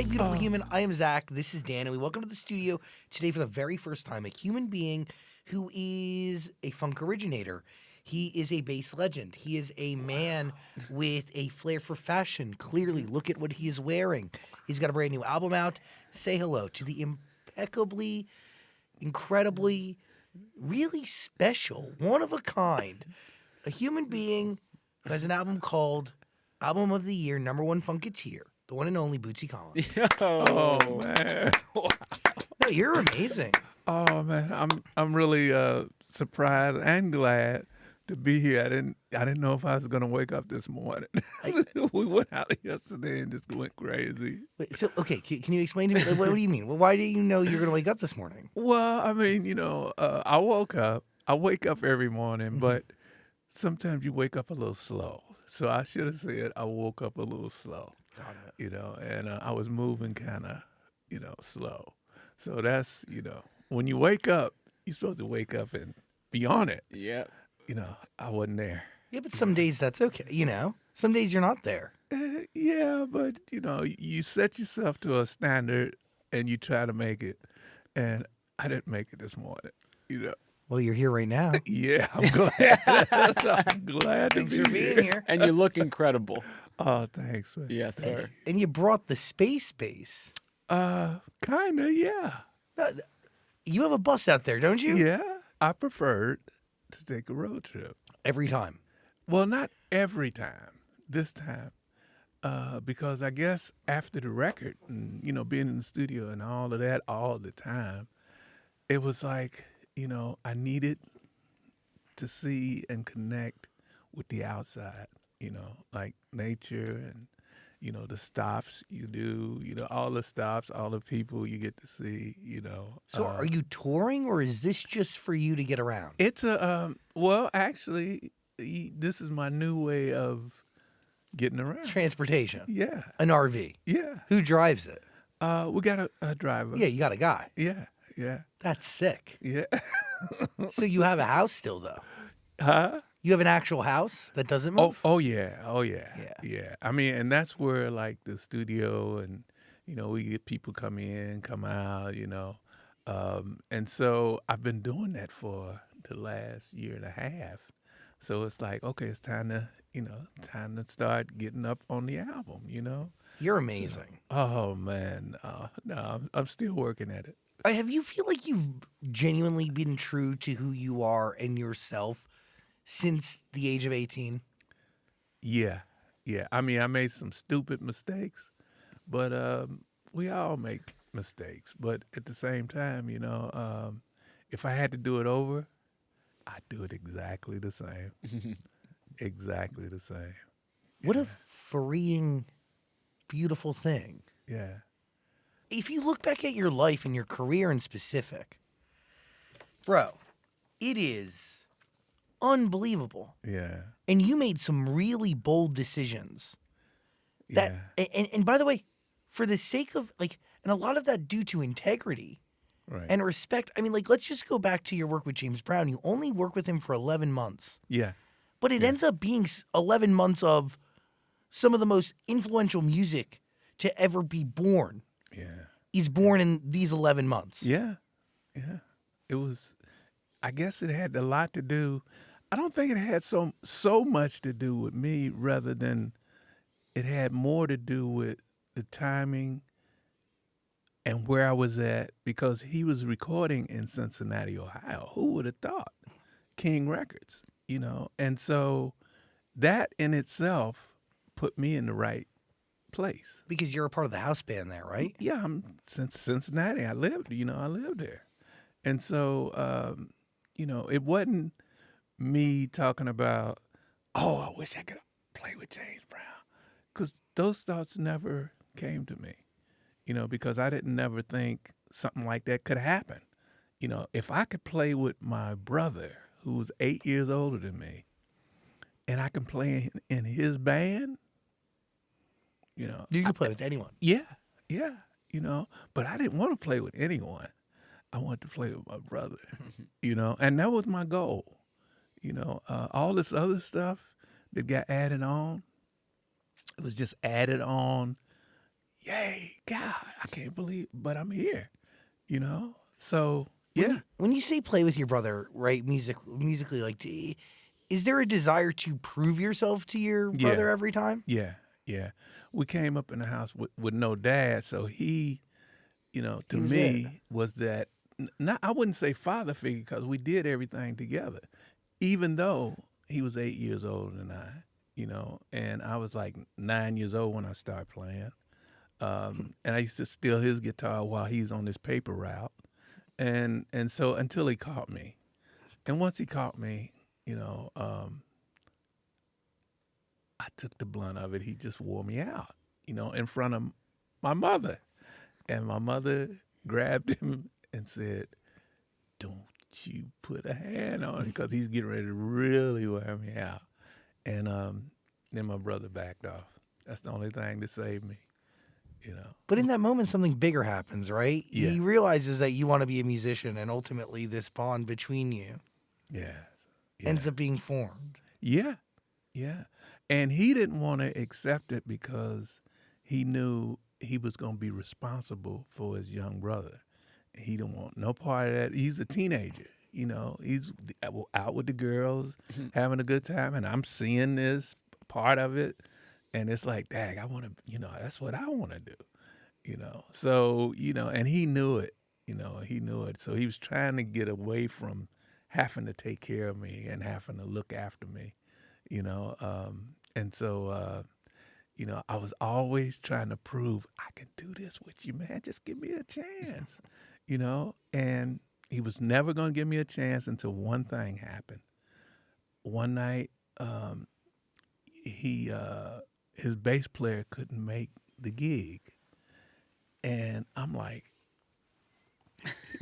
Hi, beautiful human. I am Zach. This is Dan, and we welcome to the studio today for the very first time a human being who is a funk originator. He is a bass legend. He is a man with a flair for fashion. Clearly, look at what he is wearing. He's got a brand new album out. Say hello to the impeccably, incredibly, really special, one of a kind, a human being who has an album called Album of the Year, #1 Funkateer. The one and only Bootsy Collins. Oh man! No, you're amazing. Oh man, I'm really surprised and glad to be here. I didn't know if I was gonna wake up this morning. We went out yesterday and just went crazy. Wait, so, okay, can you explain to me, like, what do you mean? Well, why do you know you're going to wake up this morning? Well, I mean, I woke up. I wake up every morning, but sometimes you wake up a little slow. So I should have said I woke up a little slow. Got it. And I was moving kind of, slow. So that's, when you wake up, you're supposed to wake up and be on it. Yep. I wasn't there. Yeah, but some days that's okay, Some days you're not there. Yeah, but, you set yourself to a standard and you try to make it. And I didn't make it this morning, Well, you're here right now. Yeah, I'm glad. I'm glad to Thanks be for being here. And you look incredible. Oh, thanks, man. Yes, sir. And you brought the space base. Kinda, yeah. You have a bus out there, don't you? Yeah, I preferred to take a road trip. Every time. Well, not every time. This time, because I guess after the record and being in the studio and all of that all the time, it was like I needed to see and connect with the outside. Like nature and the stops you do. All the stops, all the people you get to see. So are you touring, or is this just for you to get around? It's a well, actually, this is my new way of getting around. Transportation. Yeah, An RV. yeah. Who drives it? We got a driver. Yeah, you got a guy. Yeah, yeah, That's sick. yeah. So you have a house still, though. Huh? You have an actual house that doesn't move? Oh yeah, oh yeah, Yeah. yeah. I mean, and that's where like the studio and we get people come in, come out, and so I've been doing that for the last year and a half. So it's like, okay, it's time to time to start getting up on the album. You're amazing. Oh man, no, I'm still working at it. Have you feel like you've genuinely been true to who you are and yourself since the age of 18? Yeah, yeah. I mean, I made some stupid mistakes, but we all make mistakes. But at the same time, if I had to do it over, I'd do it exactly the same. Exactly the same. What a freeing, beautiful thing. Yeah. If you look back at your life and your career in specific, bro, it is unbelievable. Yeah. And you made some really bold decisions. That Yeah. and by the way, for the sake of and a lot of that due to integrity Right. and respect. I mean, let's just go back to your work with James Brown. You only work with him for 11 months. Yeah. But it ends up being 11 months of some of the most influential music to ever be born. Yeah. Is born in these 11 months. Yeah. Yeah. It was. I guess it had a lot to do. I don't think it had so much to do with me, rather than it had more to do with the timing and where I was at, because he was recording in Cincinnati, Ohio. Who would have thought? King Records, And so that in itself put me in the right place. Because you're a part of the house band there, right? Yeah, I'm since Cincinnati. I lived there. And so, it wasn't me talking about, oh, I wish I could play with James Brown. Because those thoughts never came to me, because I didn't never think something like that could happen. If I could play with my brother, who was 8 years older than me, and I can play in his band, You can play with anyone. yeah, but I didn't want to play with anyone. I wanted to play with my brother, and that was my goal. All this other stuff that got added on, it was just added on, yay, God, I can't believe, but I'm here, you know? So, When yeah. when you say play with your brother, right? Musically, like, is there a desire to prove yourself to your Yeah. brother every time? Yeah. Yeah. We came up in the house with no dad. So he, to He was it. me was that, not, I wouldn't say father figure because we did everything together, even though he was 8 years older than I, and I was like 9 years old when I started playing. And I used to steal his guitar while he's on this paper route. And so until he caught me. And once he caught me, you know, um, I took the blunt of it. He just wore me out, in front of my mother. And my mother grabbed him and said, "Don't you put a hand on him because he's getting ready to really wear me out." And then my brother backed off. That's the only thing that saved me, you know. But in that moment, something bigger happens, right? Yeah. He realizes that you want to be a musician, and ultimately, this bond between you Yes. ends up being formed. Yeah. Yeah. And he didn't want to accept it because he knew he was going to be responsible for his young brother. He didn't want no part of that. He's a teenager, he's out with the girls, having a good time, and I'm seeing this part of it. And it's like, dang, I want to, that's what I want to do, So, and he knew it, he knew it. So he was trying to get away from having to take care of me and having to look after me, and so, I was always trying to prove I can do this with you, man. Just give me a chance, And he was never going to give me a chance until one thing happened. One night, his bass player couldn't make the gig, and I'm like,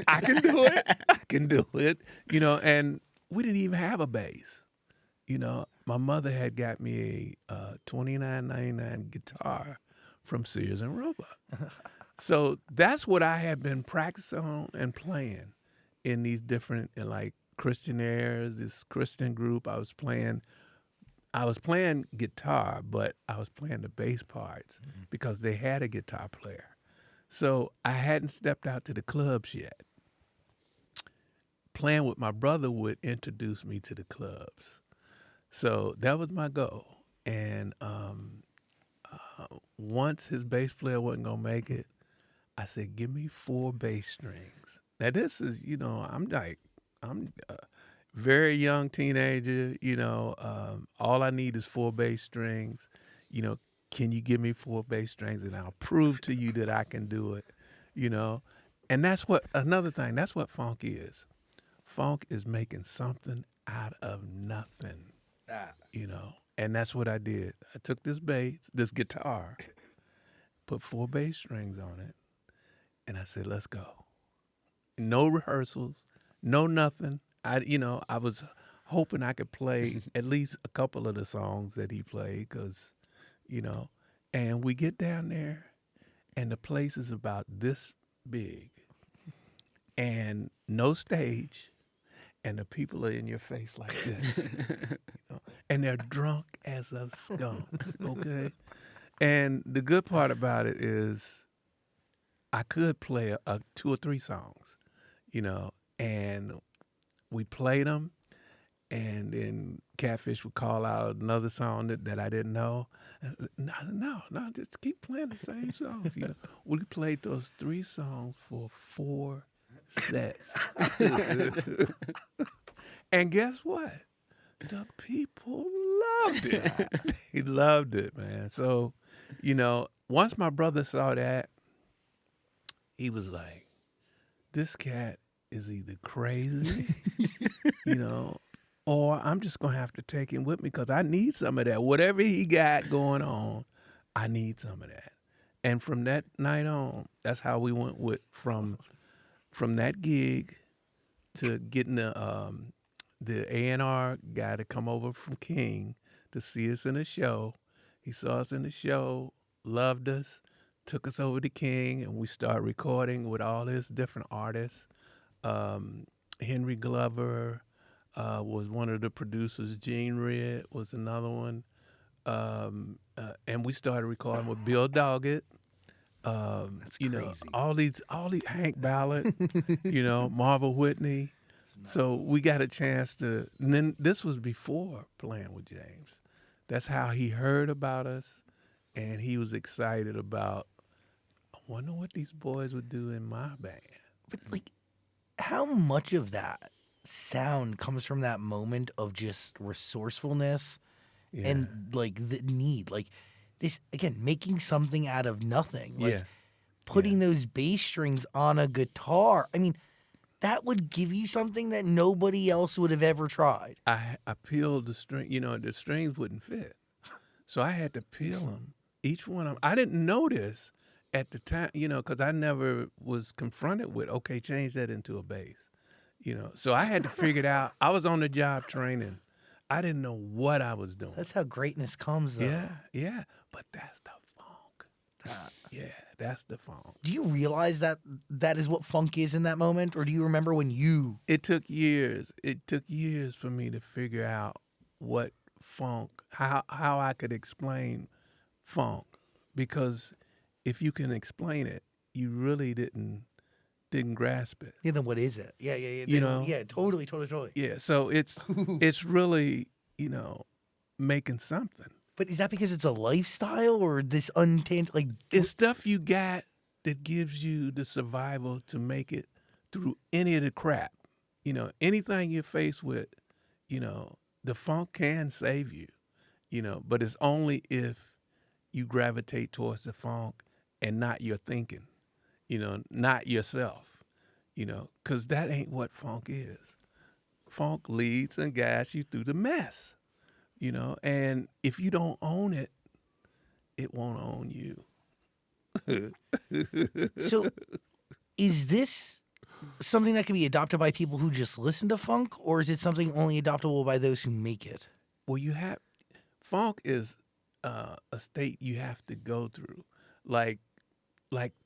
I can do it. I can do it, And we didn't even have a bass. My mother had got me a $29.99 guitar from Sears and Roebuck. So that's what I had been practicing on and playing in these different, like Christian airs, this Christian group. I was playing guitar, but I was playing the bass parts because they had a guitar player. So I hadn't stepped out to the clubs yet. Playing with my brother would introduce me to the clubs. So that was my goal. And once his bass player wasn't going to make it, I said, give me 4 bass strings. Now this is, I'm a very young teenager, all I need is 4 bass strings. Can you give me 4 bass strings and I'll prove to you that I can do it, And that's another thing, that's what funk is. Funk is making something out of nothing. And that's what I did. I took this guitar, put 4 bass strings on it, and I said, let's go. No rehearsals, no nothing. I was hoping I could play at least a couple of the songs that he played because, and we get down there and the place is about this big and no stage. And the people are in your face like this, and they're drunk as a skunk, okay? And the good part about it is I could play a 2 or 3 songs, and we played them, and then Catfish would call out another song that I didn't know. I said, no, just keep playing the same songs, We played those 3 songs for 4 sets. And guess what? The people loved it. They loved it, man. So, once my brother saw that, he was like, this cat is either crazy, or I'm just going to have to take him with me because I need some of that. Whatever he got going on, I need some of that. And from that night on, that's how we went from that gig to getting the A&R guy to come over from King to see us in a show. He saw us in the show, loved us, took us over to King, and we started recording with all his different artists. Henry Glover was one of the producers. Gene Red was another one. And we started recording with Bill Doggett. That's you know, crazy. all these Hank Ballard, you know, Marva Whitney. So we got a chance to, and then this was before playing with James. That's how he heard about us, and he was excited about, I wonder what these boys would do in my band. But like, how much of that sound comes from that moment of just resourcefulness Yeah. and like the need, like this again, making something out of nothing, like Yeah. putting those bass strings on a guitar. I mean, that would give you something that nobody else would have ever tried. I peeled the string, you know, the strings wouldn't fit. So I had to peel them, each one of them. I didn't notice at the time, you know, because I never was confronted with, okay, change that into a bass, you know. So I had to figure it out. I was on the job training. I didn't know what I was doing. That's how greatness comes, though. Yeah, yeah. But that's the funk. Yeah, that's the funk. Do you realize that that is what funk is in that moment, or do you remember when you? It took years. It took years for me to figure out what funk, how I could explain funk, because if you can explain it, you really didn't grasp it. Yeah, then what is it? Yeah, yeah, yeah. You then- know? Yeah, totally, totally, totally. Yeah, so it's really, you know, making something. But is that because it's a lifestyle or this untainted like? It's stuff you got that gives you the survival to make it through any of the crap. You know, anything you're faced with, you know, the funk can save you, you know, but it's only if you gravitate towards the funk and not your thinking, you know, not yourself, you know, because that ain't what funk is. Funk leads and guides you through the mess, you know, and if you don't own it, it won't own you. So, is this something that can be adopted by people who just listen to funk, or is it something only adoptable by those who make it? Well, you have, funk is a state you have to go through, like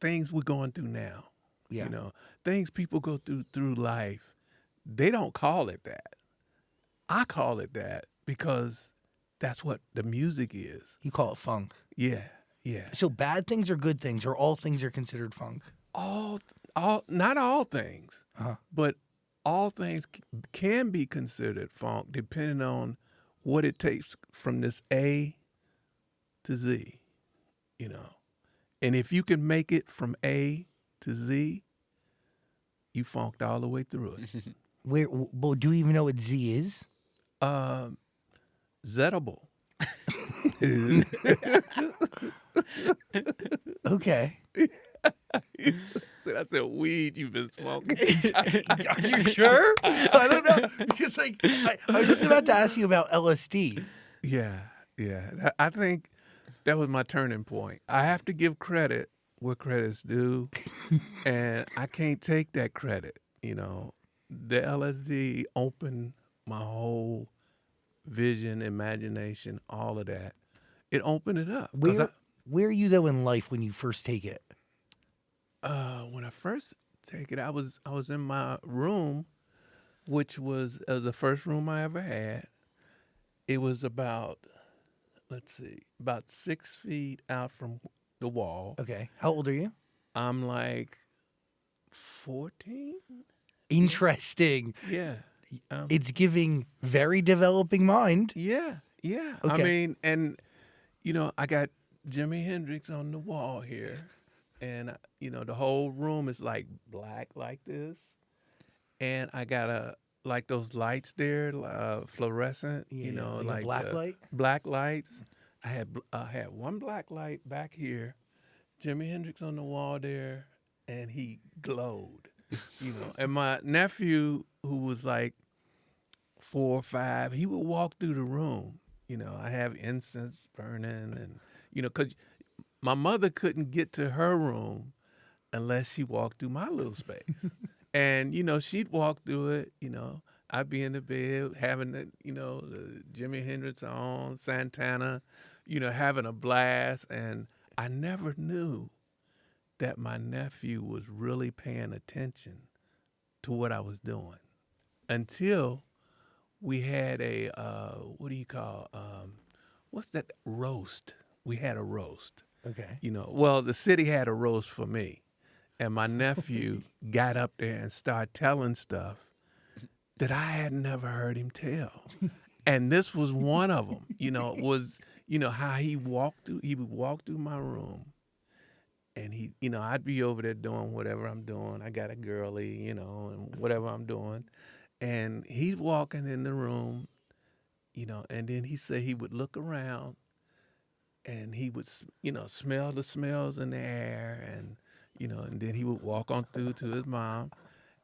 things we're going through now. Yeah. You know, things people go through life. They don't call it that. I call it that because that's what the music is. You call it funk. Yeah, yeah. So bad things or good things, or all things are considered funk? All, not all things, Uh-huh. but all things can be considered funk depending on what it takes from this A to Z, you know. And if you can make it from A to Z, you funked all the way through it. Well, do you even know what Z is? Zettable. Okay. I said, weed you've been smoking. Are you sure? I don't know. Because like I was just about to ask you about LSD. Yeah, yeah. I think that was my turning point. I have to give credit where credit's due, and I can't take that credit. You know, the LSD opened my whole vision, imagination, all of that. It opened it up. 'Cause Where are you though in life when you first take it? when I first take it, I was in my room, which was the first room I ever had. It was about, let's see, about 6 feet out from the wall. Okay. How old are you? I'm like 14. Interesting. Yeah. It's giving very developing mind. Yeah. Yeah. I Okay. mean, and you know, I got Jimi Hendrix on the wall here, and you know, the whole room is like black like this, and I got like those lights there, fluorescent. Yeah, you know, like a black light? Black lights. I had one black light back here, Jimi Hendrix on the wall there, and he glowed. You know, and my nephew, who was like 4 or 5, he would walk through the room. You know, I have incense burning, and you know, cause my mother couldn't get to her room unless she walked through my little space. And you know, she'd walk through it. You know, I'd be in the bed having the, you know, the Jimi Hendrix on, Santana, you know, having a blast, and I never knew that my nephew was really paying attention to what I was doing until we had a, what do you call, what's that, roast? We had a roast. Okay. Well, the city had a roast for me, and my nephew got up there and started telling stuff that I had never heard him tell. And this was one of them, was, how he would walk through my room, and I'd be over there doing whatever I'm doing. I got a girly, and whatever I'm doing. And he's walking in the room, and then he said he would look around and he would, smell the smells in the air, and then he would walk on through to his mom,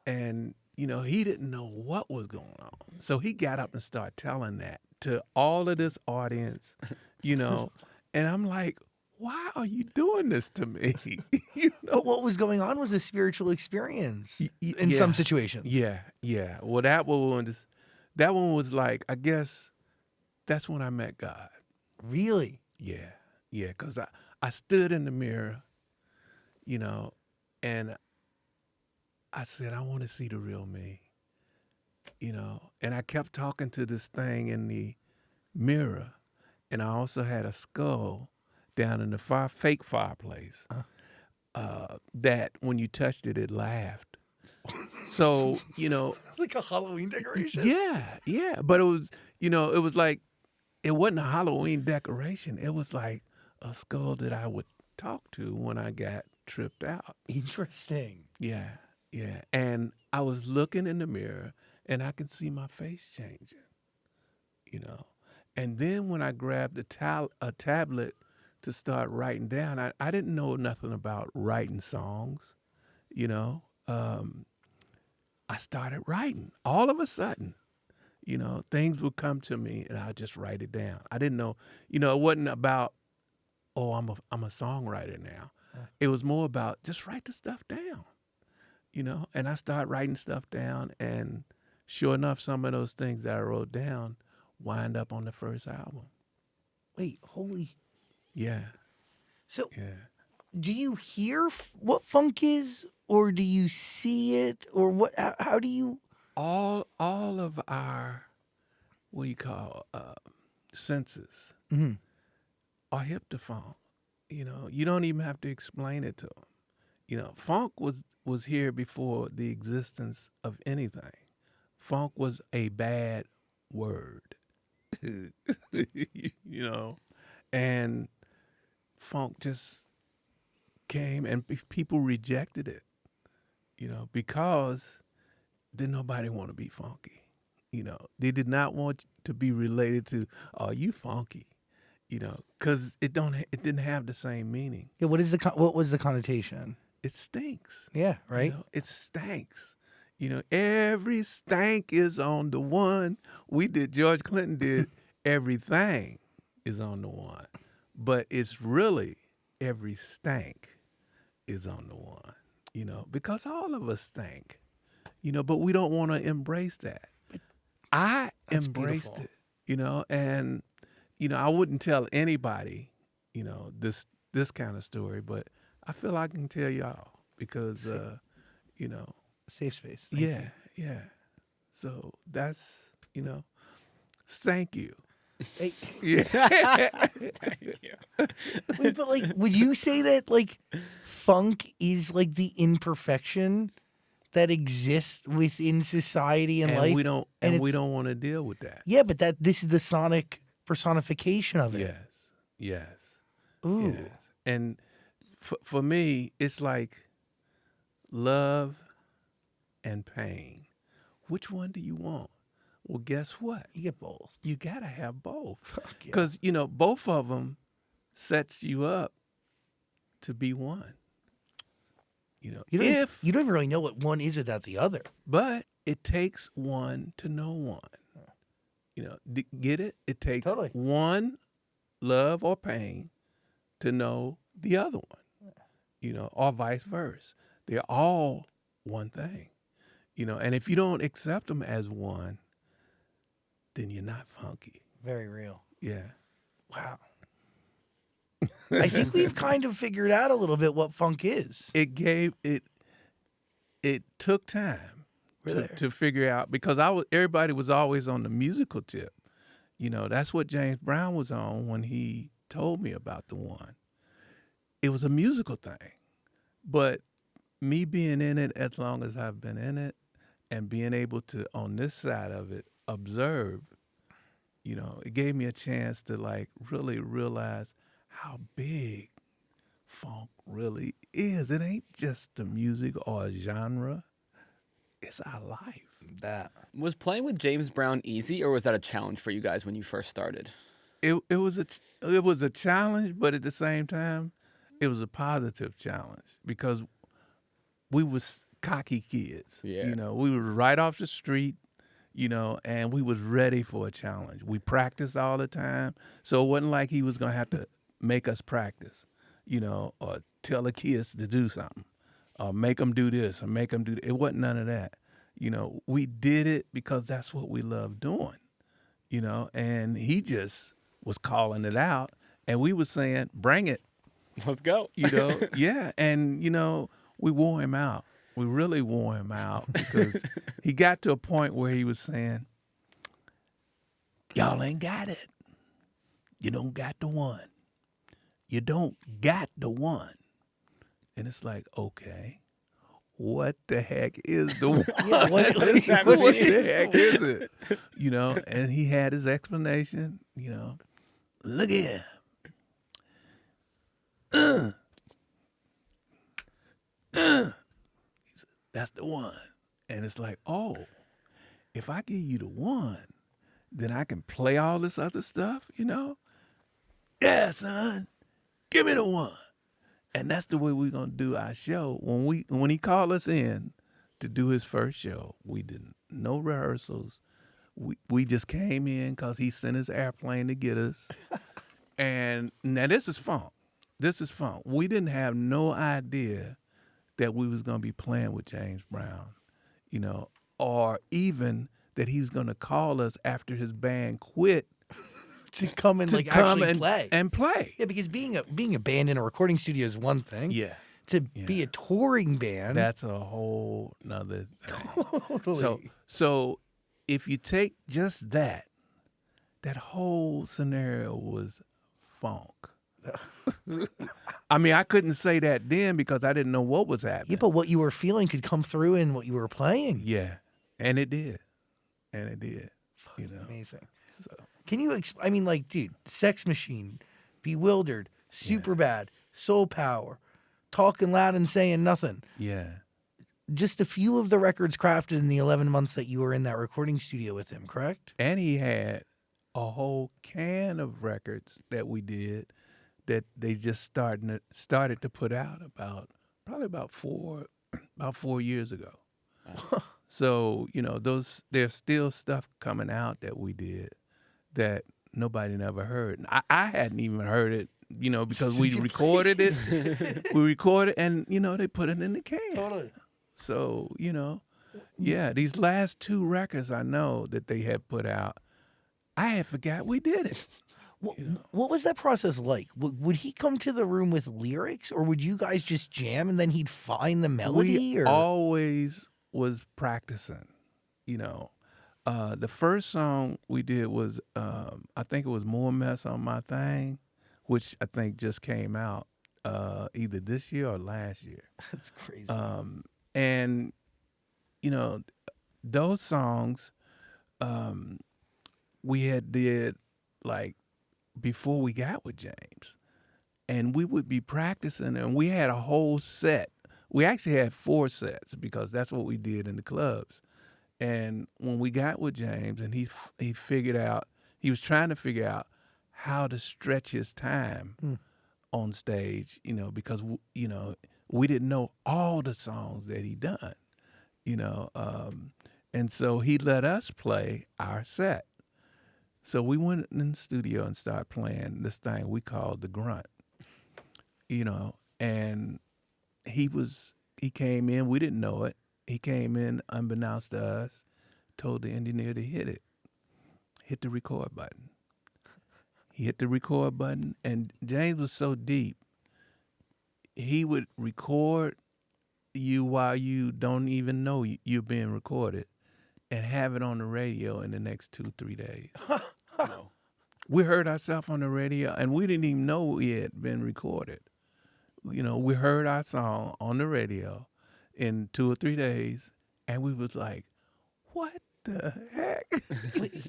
and he didn't know what was going on. So he got up and started telling that to all of this audience, and I'm like, why are you doing this to me? But what was going on was a spiritual experience in Yeah. some situations. Yeah. Well, that one was like, I guess that's when I met God. Really? Yeah, because I stood in the mirror, and I said, I want to see the real me, and I kept talking to this thing in the mirror, and I also had a skull down in the fake fireplace that when you touched it, it laughed. So, It's like a Halloween decoration. yeah, but it was, it was like, it wasn't a Halloween decoration. It was like a skull that I would talk to when I got tripped out. Interesting. Yeah. And I was looking in the mirror and I could see my face changing, And then when I grabbed a tablet to start writing down, I didn't know nothing about writing songs, I started writing. All of a sudden, things would come to me and I'd just write it down. I didn't know, it wasn't about, oh, I'm a songwriter now. It was more about just write the stuff down, and I started writing stuff down, and sure enough, some of those things that I wrote down wind up on the first album. Wait, holy. Yeah. So Yeah. do you hear what funk is, or do you see it, or what? How do you? All of our, what you call, senses are hip to funk. You don't even have to explain it to them. Funk was here before the existence of anything. Funk was a bad word, and funk just came and people rejected it, because didn't nobody want to be funky. They did not want to be related to, oh, you funky, because it didn't have the same meaning. Yeah. What was the connotation? It stinks. Yeah. Right. It stinks. Every stank is on the one. George Clinton did everything is on the one. But it's really every stank is on the one, because all of us stink, but we don't want to embrace that. I embraced beautiful. it, and, I wouldn't tell anybody, this kind of story, but I feel I can tell y'all because, Safe space. yeah. So that's, thank you. Hey, Yeah. Thank you. wait, but would you say that funk is the imperfection that exists within society and life? We don't want to deal with that. Yeah, but this is the sonic personification of it. Yes. Ooh. Yes. And for me, it's like love and pain. Which one do you want? Well, guess what? You get both. You got to have both. Fuck yeah. Because, both of them sets you up to be one. You don't even really know what one is without the other. But it takes one to know one. Get it? It takes Totally. one, love or pain, to know the other one, or vice versa. They're all one thing, and if you don't accept them as one, then you're not funky. Very real. Yeah. Wow. I think we've kind of figured out a little bit what funk is. It took time We're there. to figure out, because everybody was always on the musical tip. That's what James Brown was on when he told me about the one. it was a musical thing. But me being in it as long as I've been in it and being able to, on this side of it, observe, it gave me a chance to like really realize how big funk really is. It ain't just the music or a genre, it's our life. That. Was playing with James Brown easy, or was that a challenge for you guys when you first started? It was a challenge, but at the same time, it was a positive challenge because we was cocky kids. Yeah. We were right off the street, and we was ready for a challenge. We practiced all the time, so it wasn't like he was gonna have to make us practice, or tell the kids to do something, or make them do this or make them do that. It wasn't none of that. We did it because that's what we love doing, and he just was calling it out, and we was saying, bring it, Let's go. yeah. And, we wore him out. We really wore him out because he got to a point where he was saying, y'all ain't got it. You don't got the one. You don't got the one. And it's like, okay, what the heck is the one? Yeah, what What is the heck is it? And he had his explanation, look here. He said, that's the one. And it's like, oh, if I give you the one, then I can play all this other stuff, Yeah, son, give me the one. And that's the way we're gonna do our show. When he called us in to do his first show, we did no rehearsals. We just came in because he sent his airplane to get us. And now this is funk. This is funk. We didn't have no idea that we was gonna be playing with James Brown, or even that he's gonna call us after his band quit to come and to like come actually and play. and play. Yeah, because being a band in a recording studio is one thing. Yeah, To be a touring band, that's a whole nother thing. totally. So if you take just that whole scenario was funk. I mean, I couldn't say that then because I didn't know what was happening. Yeah, but what you were feeling could come through in what you were playing. Yeah, and it did. Amazing. So, Can you I mean, like, dude, Sex Machine, Bewildered, Super Bad, Soul Power, Talking Loud and Saying Nothing. yeah. Just a few of the records crafted in the 11 months that you were in that recording studio with him, correct? And he had a whole can of records that we did that they just started to put out probably about 4 years ago. So, there's still stuff coming out that we did that nobody never heard. And I hadn't even heard it, because we recorded it. We recorded and, they put it in the can. Totally. So, yeah, these last 2 records I know that they had put out, I had forgot we did it. What was that process like? Would he come to the room with lyrics, or would you guys just jam and then he'd find the melody? We Or always was practicing, The first song we did was, I think it was More Mess on My Thing, which I think just came out either this year or last year. That's crazy. And, those songs we had did like before we got with James. And we would be practicing and we had a whole set. We actually had 4 sets because that's what we did in the clubs. And when we got with James and he was trying to figure out how to stretch his time on stage, because, we didn't know all the songs that he done, and so he let us play our set. So we went in the studio and started playing this thing we called the grunt, and he came in, we didn't know it. He came in unbeknownst to us, told the engineer to hit the record button. He hit the record button, and James was so deep, he would record you while you don't even know you're being recorded and have it on the radio in the next 2-3 days. We heard ourselves on the radio, and we didn't even know we had been recorded. we heard our song on the radio in 2 or 3 days, and we was like, what the heck?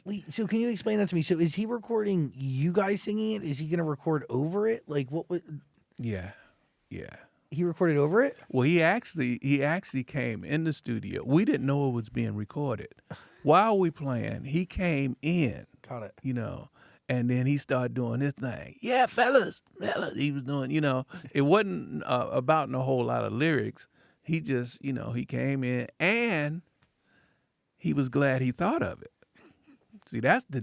Wait, so can you explain that to me? So is he recording you guys singing it? Is he going to record over it? Like what would Yeah. he recorded over it? Well, he actually came in the studio. We didn't know it was being recorded. While we playing, he came in, Got it. and then he started doing his thing. Yeah, fellas. He was doing, it wasn't about a whole lot of lyrics. He just, he came in and he was glad he thought of it. See, that's the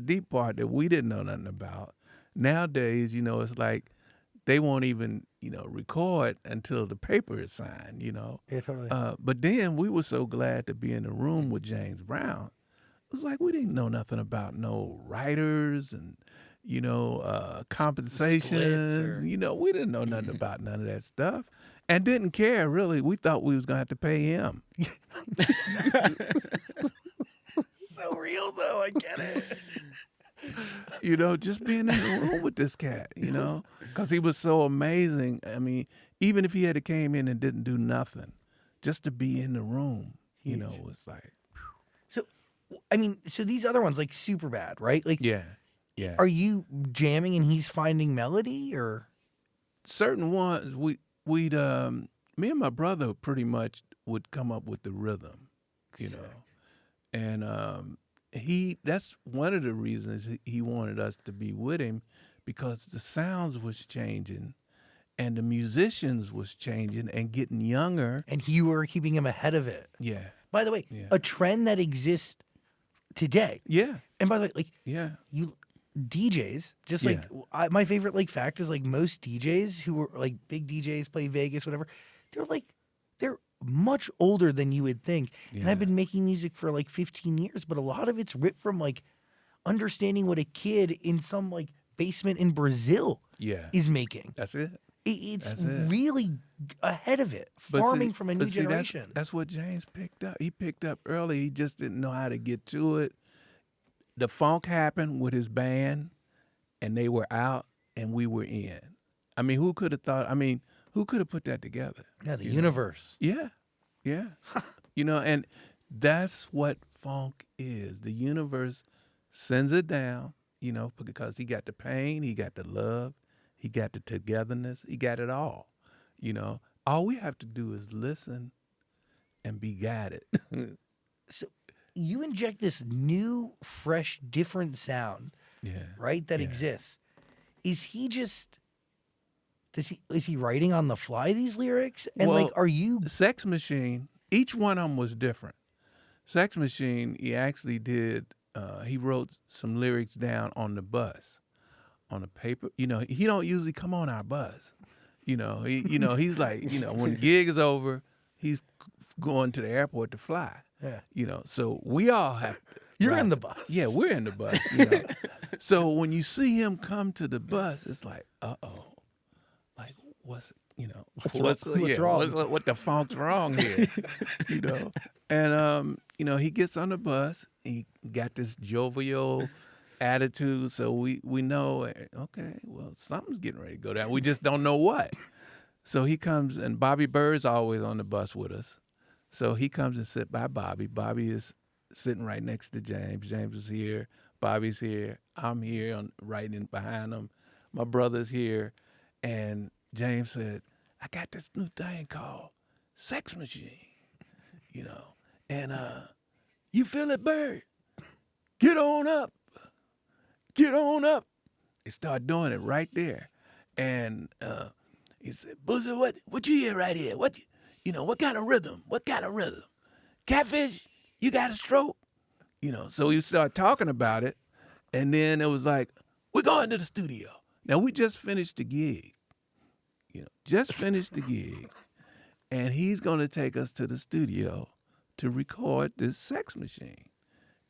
deep part that we didn't know nothing about. Nowadays, it's like they won't even, record until the paper is signed, Yeah, totally. But then we were so glad to be in the room with James Brown. It was like we didn't know nothing about no writers and, compensations. We didn't know nothing about none of that stuff and didn't care, really. We thought we was going to have to pay him. So real though, I get it. Just being in the room with this cat, because he was so amazing. I mean, even if he had came in and didn't do nothing, just to be in the room, was like. So, so these other ones, like Super Bad, right? Like, Yeah. Are you jamming and he's finding melody, or Certain ones, we'd me and my brother pretty much would come up with the rhythm, Sick. and that's one of the reasons he wanted us to be with him, because the sounds was changing and the musicians was changing and getting younger. And you were keeping him ahead of it? Yeah. By the way, Yeah. a trend that exists today. Yeah. And by the way, like, Yeah. you DJs, just Yeah. like my favorite like fact is, like, most DJs who are like big DJs, play Vegas, whatever, they're much older than you would think. And Yeah. I've been making music for like 15 years, but a lot of it's ripped from like understanding what a kid in some like basement in Brazil Yeah. is making. That's it. It's That's it. really ahead of it, But farming see- from a new but see, generation. That's what James picked up. He picked up early. He just didn't know how to get to it. The funk happened with his band, and they were out, and we were in. I mean, who could have thought? I mean, who could have put that together? Yeah, the you know? universe. Yeah, yeah. And that's what funk is. The universe sends it down, because he got the pain, he got the love, he got the togetherness, he got it all. All we have to do is listen and be guided. So you inject this new, fresh, different sound, Yeah. right? That Yeah. exists. Is he writing on the fly these lyrics? And Well, like, are you? Sex Machine, each one of them was different. Sex Machine, he actually did, he wrote some lyrics down on the bus, on a paper. He don't usually come on our bus. He's like, when the gig is over, he's going to the airport to fly. Yeah. So we all have. You're ride in the bus. Yeah, we're in the bus. So when you see him come to the bus, it's like, uh-oh. Like, what's wrong? What the funk's wrong here? And he gets on the bus. He got this jovial attitude, so we know, okay, well, something's getting ready to go down. We just don't know what. So he comes, and Bobby Bird's always on the bus with us. So he comes and sit by Bobby. Bobby is sitting right next to James. James is here. Bobby's here. I'm here, right in behind him. My brother's here. And James said, I got this new thing called Sex Machine, and you feel it, Bird? Get on up. Get on up. They start doing it right there. And he said, Bootsy, what you hear right here? What kind of rhythm? What kind of rhythm? Catfish, you got a stroke? So we start talking about it. And then it was like, we're going to the studio. Now, we just finished the gig. And he's going to take us to the studio to record this Sex Machine.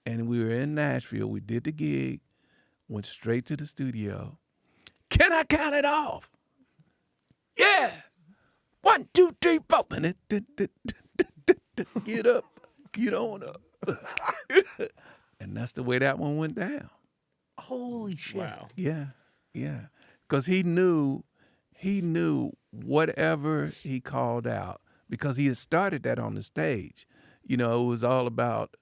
And we were in Nashville. We did the gig, went straight to the studio. Can I count it off? Yeah. 1, 2, 3, 4. Get up. Get on up. And that's the way that one went down. Holy shit! Wow. Yeah. Because he knew he knew whatever he called out because he had started that on the stage. You know, it was all about,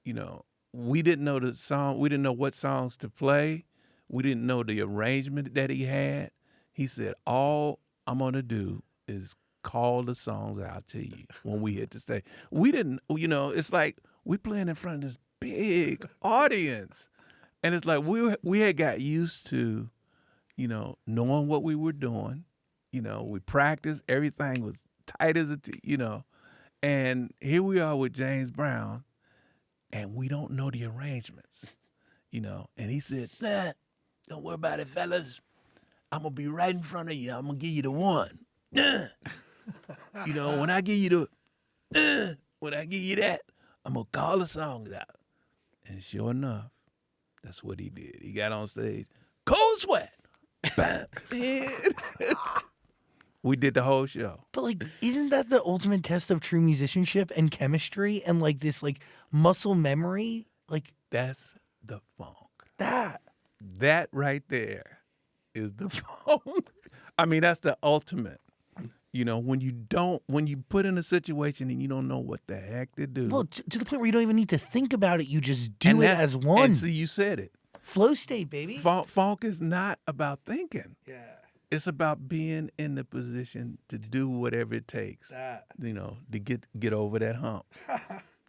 you know, we didn't know the song, we didn't know what songs to play, we didn't know the arrangement that he had. He said, all I'm gonna do is call the songs out to you when we hit the stage. We didn't, you know, it's like we playing in front of this big audience. And it's like we had got used to, you know, knowing what we were doing. You know, we practiced, everything was tight as you know. And here we are with James Brown, and we don't know the arrangements, you know. And he said, nah, don't worry about it, fellas. I'm going to be right in front of you. I'm going to give you the one. You know, when I give you when I give you that, I'm going to call the songs out. And sure enough, that's what he did. He got on stage, cold sweat. Bam. We did the whole show. But like, isn't that the ultimate test of true musicianship and chemistry and like this like muscle memory? Like That's the funk. that. That right there is the funk. I mean, that's the ultimate. You know, when you put in a situation and you don't know what the heck to do. Well, to the point where you don't even need to think about it. You just do And it that's- as one. And so you said it. Flow state, baby. Funk is not about thinking. Yeah. It's about being in the position to do whatever it takes. That. You know, to get over that hump.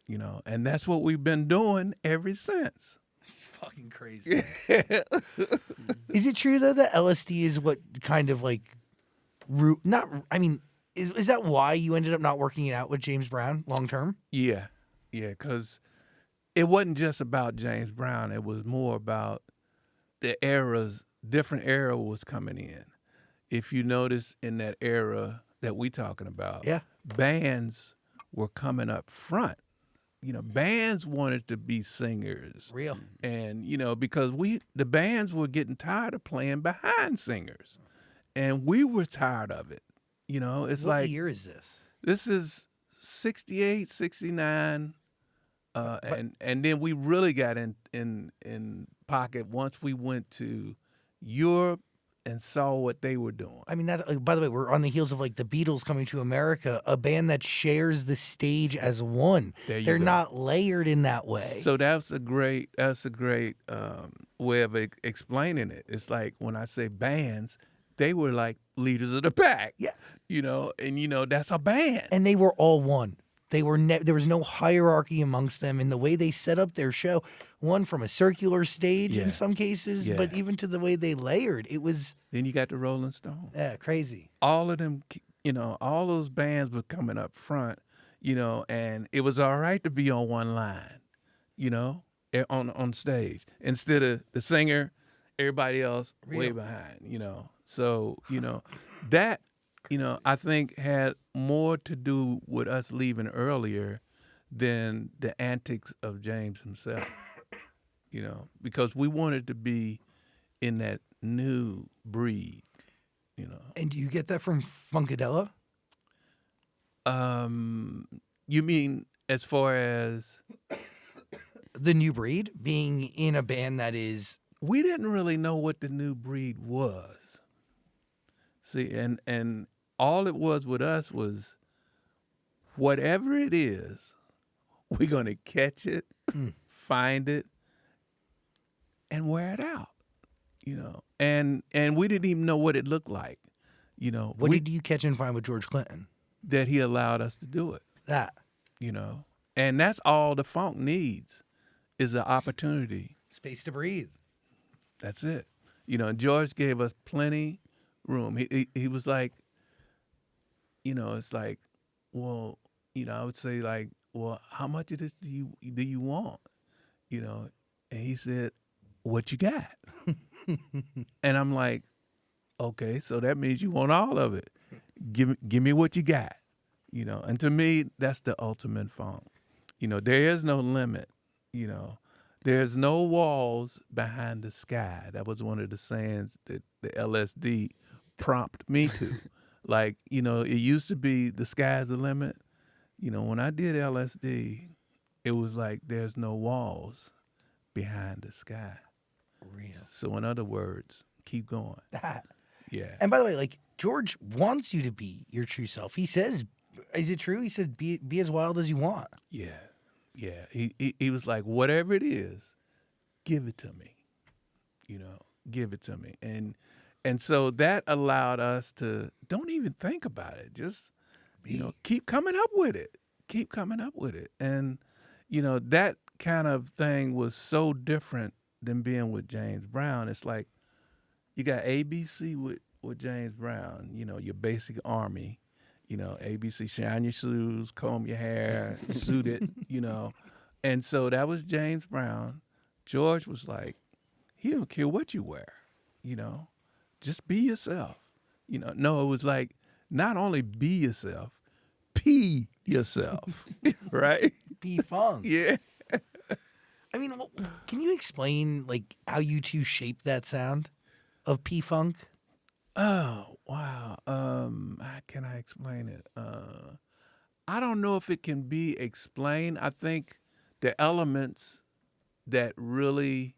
You know, and that's what we've been doing ever since. It's fucking crazy. Is it true though that LSD is what kind of like not I mean is that why you ended up not working it out with James Brown long term? Yeah, because it wasn't just about James Brown. It was more about the different era was coming in. If you notice in that era that we talking about, Yeah. bands were coming up front. You know, bands wanted to be singers. Real. And, you know, because the bands were getting tired of playing behind singers. And we were tired of it. You know, it's What like, year is this? this is 68, 69. And then we really got in pocket once we went to Europe and saw what they were doing. I mean, that. By the way, we're on the heels of like the Beatles coming to America, a band that shares the stage as one. There you They're go. not layered in that way. So that's a great way of explaining it. It's like when I say bands, they were like leaders of the pack. Yeah. You know, and you know that's a band. And they were all one. They were there was no hierarchy amongst them in the way they set up their show. One from a circular stage Yeah. in some cases, Yeah. but even to the way they layered, it was Then you got the Rolling Stones. crazy. All of them, you know, all those bands were coming up front, you know, and it was all right to be on one line, you know, on stage instead of the singer, everybody else way Real. behind, you know. So, you know, that, you know, I think had more to do with us leaving earlier than the antics of James himself, you know, because we wanted to be in that new breed, you know. And do you get that from Funkadelic? You mean as far as The new breed being in a band that is we didn't really know what the new breed was. See, and all it was with us was whatever it is, we're gonna catch it, find it, and wear it out. You know, and we didn't even know what it looked like. You know, what did you catch and find with George Clinton? that he allowed us to do it. That You know, and that's all the funk needs is an opportunity. space to breathe. That's it. You know, and George gave us plenty room. He was like, you know, it's like, well, you know, I would say like, well, how much of this do you want? You know, and he said, what you got? And I'm like, okay, so that means you want all of it. Give me what you got. You know, and to me, that's the ultimate funk. You know, there is no limit. You know, there's no walls behind the sky. That was one of the sayings that the LSD prompted me to. Like, you know, it used to be the sky's the limit. You know, when I did LSD, it was like there's no walls behind the sky. Real. So in other words, keep going. That. Yeah. And by the way, like George wants you to be your true self. He says, "Is it true?" He said, "Be as wild as you want." Yeah. Yeah. He was like, whatever it is, give it to me. Give it to me. And so that allowed us to don't even think about it. Just, keep coming up with it. Keep coming up with it. And, that kind of thing was so different than being with James Brown. It's like you got ABC with James Brown, your basic army, ABC, shine your shoes, comb your hair, suit it, And so that was James Brown. George was like, he don't care what you wear, just be yourself. No, it was like, not only be yourself, pee yourself, right? Be funk. Yeah. I mean, can you explain like how you two shaped that sound of P Funk? Oh, wow. How can I explain it? I don't know if it can be explained. I think the elements that really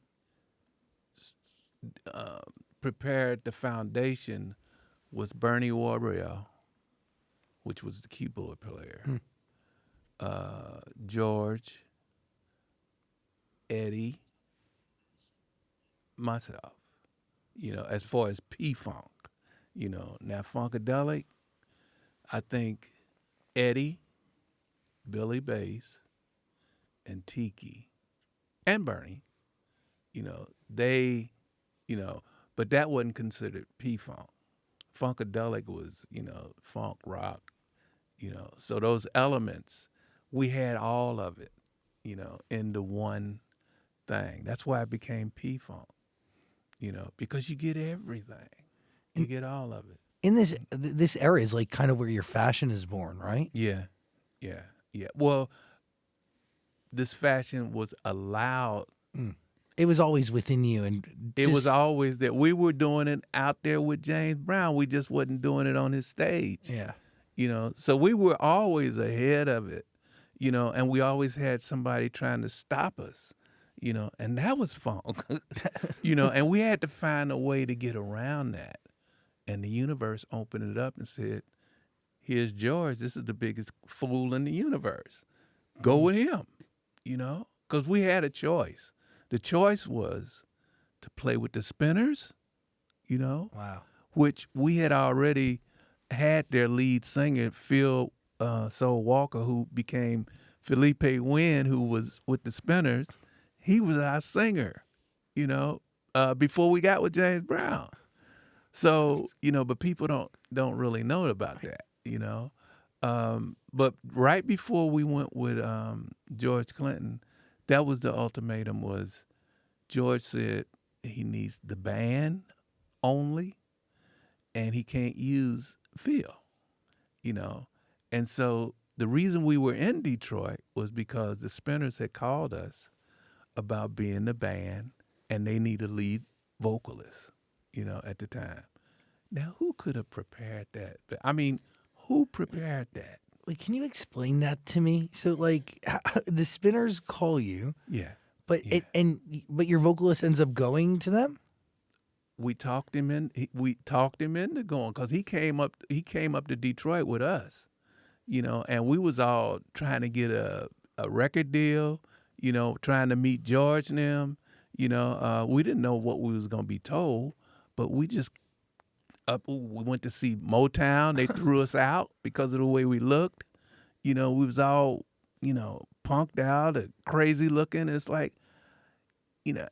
prepared the foundation was Bernie Warbriel, which was the keyboard player, George, Eddie, myself, as far as P-Funk. Now Funkadelic, I think Eddie, Billy Bass, and Tiki, and Bernie, they, but that wasn't considered P-Funk. Funkadelic was, funk rock, so those elements, we had all of it, into one thing. That's why it became P-Funk, because you get everything. You get all of it. In this era is like kind of where your fashion is born, right? Yeah, yeah, yeah. Well, this fashion was allowed. It was always within you, and It was always that we were doing it out there with James Brown. We just wasn't doing it on his stage. yeah. So we were always ahead of it, and we always had somebody trying to stop us, and that was funk, and we had to find a way to get around that. And the universe opened it up and said, here's George. This is the biggest fool in the universe. Go with him, because we had a choice. The choice was to play with the Spinners, Wow. which we had already had their lead singer, Phil Soul Walker, who became Felipe Wynn, who was with the Spinners. He was our singer, before we got with James Brown. So, but people don't really know about that, But right before we went with George Clinton, that was the ultimatum. Was George said he needs the band only, and he can't use Phil, And so the reason we were in Detroit was because the Spinners had called us about being the band, and they need a lead vocalist, at the time. Now, who could have prepared that? I mean, who prepared that? Wait, can you explain that to me? So, like, the Spinners call you, Yeah. but Yeah. but your vocalist ends up going to them. We talked him in. We talked him into going because he came up. He came up to Detroit with us, and we was all trying to get a record deal. Trying to meet George and them. We didn't know what we was gonna be told, but we just we went to see Motown. They threw us out because of the way we looked. We was all, punked out, crazy looking. It's like,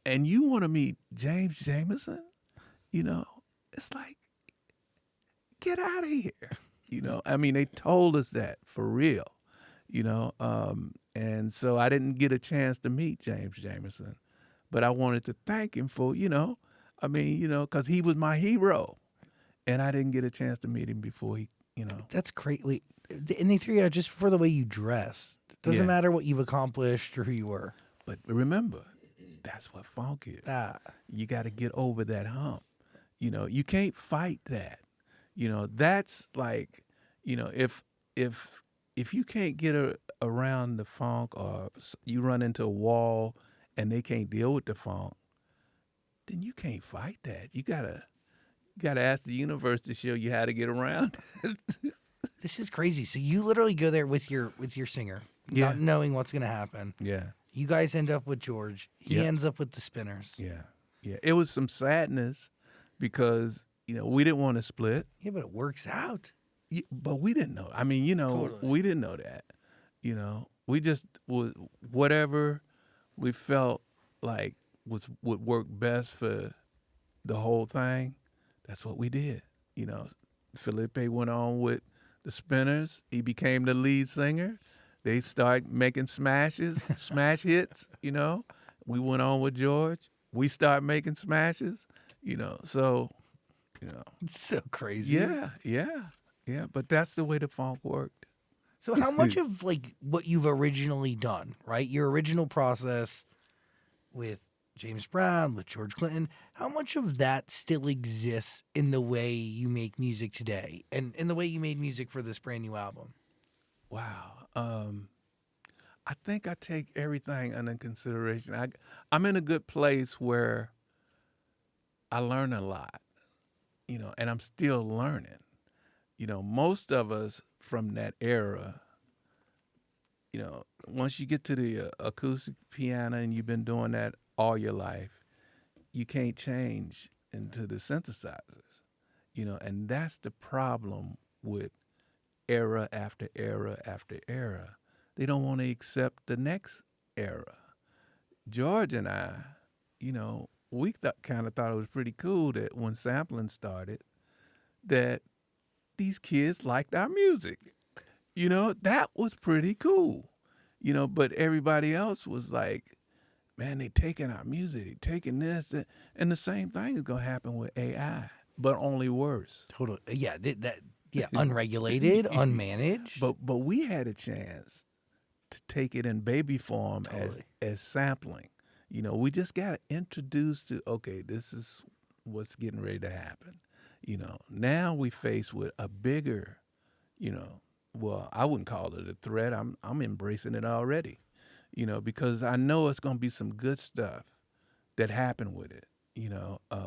and you want to meet James Jamerson, it's like, get out of here. I mean, they told us that for real, and so I didn't get a chance to meet James Jamerson, but I wanted to thank him for, because he was my hero. And I didn't get a chance to meet him before he, That's great. Wait, and they threw you out just for the way you dressed. Doesn't Yeah. matter what you've accomplished or who you were. But remember, that's what funk is. Ah, You got to get over that hump. You can't fight that. That's like, if you can't get around the funk, or you run into a wall and they can't deal with the funk, then you can't fight that. You gotta got to ask the universe to show you how to get around. This is crazy. So you literally go there with your singer, Yeah. not knowing what's gonna happen. Yeah. You guys end up with George. He Yep. ends up with the Spinners. Yeah. Yeah. It was some sadness because, we didn't want to split. Yeah, but it works out. But we didn't know. I mean, Totally. we didn't know that. We just whatever we felt like would work best for the whole thing. That's what we did. Felipe went on with the Spinners. He became the lead singer. They started making smash hits. We went on with George. We started making smashes. So, It's so crazy. yeah. But that's the way the funk worked. So how much of what you've originally done, right? Your original process with James Brown, with George Clinton, how much of that still exists in the way you make music today and in the way you made music for this brand new album? Wow. I think I take everything under consideration. I'm in a good place where I learn a lot, and I'm still learning. Most of us from that era, once you get to the acoustic piano and you've been doing that all your life, you can't change into the synthesizers, and that's the problem with era after era after era. They don't want to accept the next era. George and I, we kind of thought it was pretty cool that when sampling started, that these kids liked our music. That was pretty cool. But everybody else was like, man, they taking our music, they taking this, that. And the same thing is going to happen with AI, but only worse. Totally. Yeah, unregulated, unmanaged. But we had a chance to take it in baby form as sampling. We just got introduced to, okay, this is what's getting ready to happen. Now we face with a bigger, well, I wouldn't call it a threat. I'm embracing it already, because I know it's going to be some good stuff that happen with it.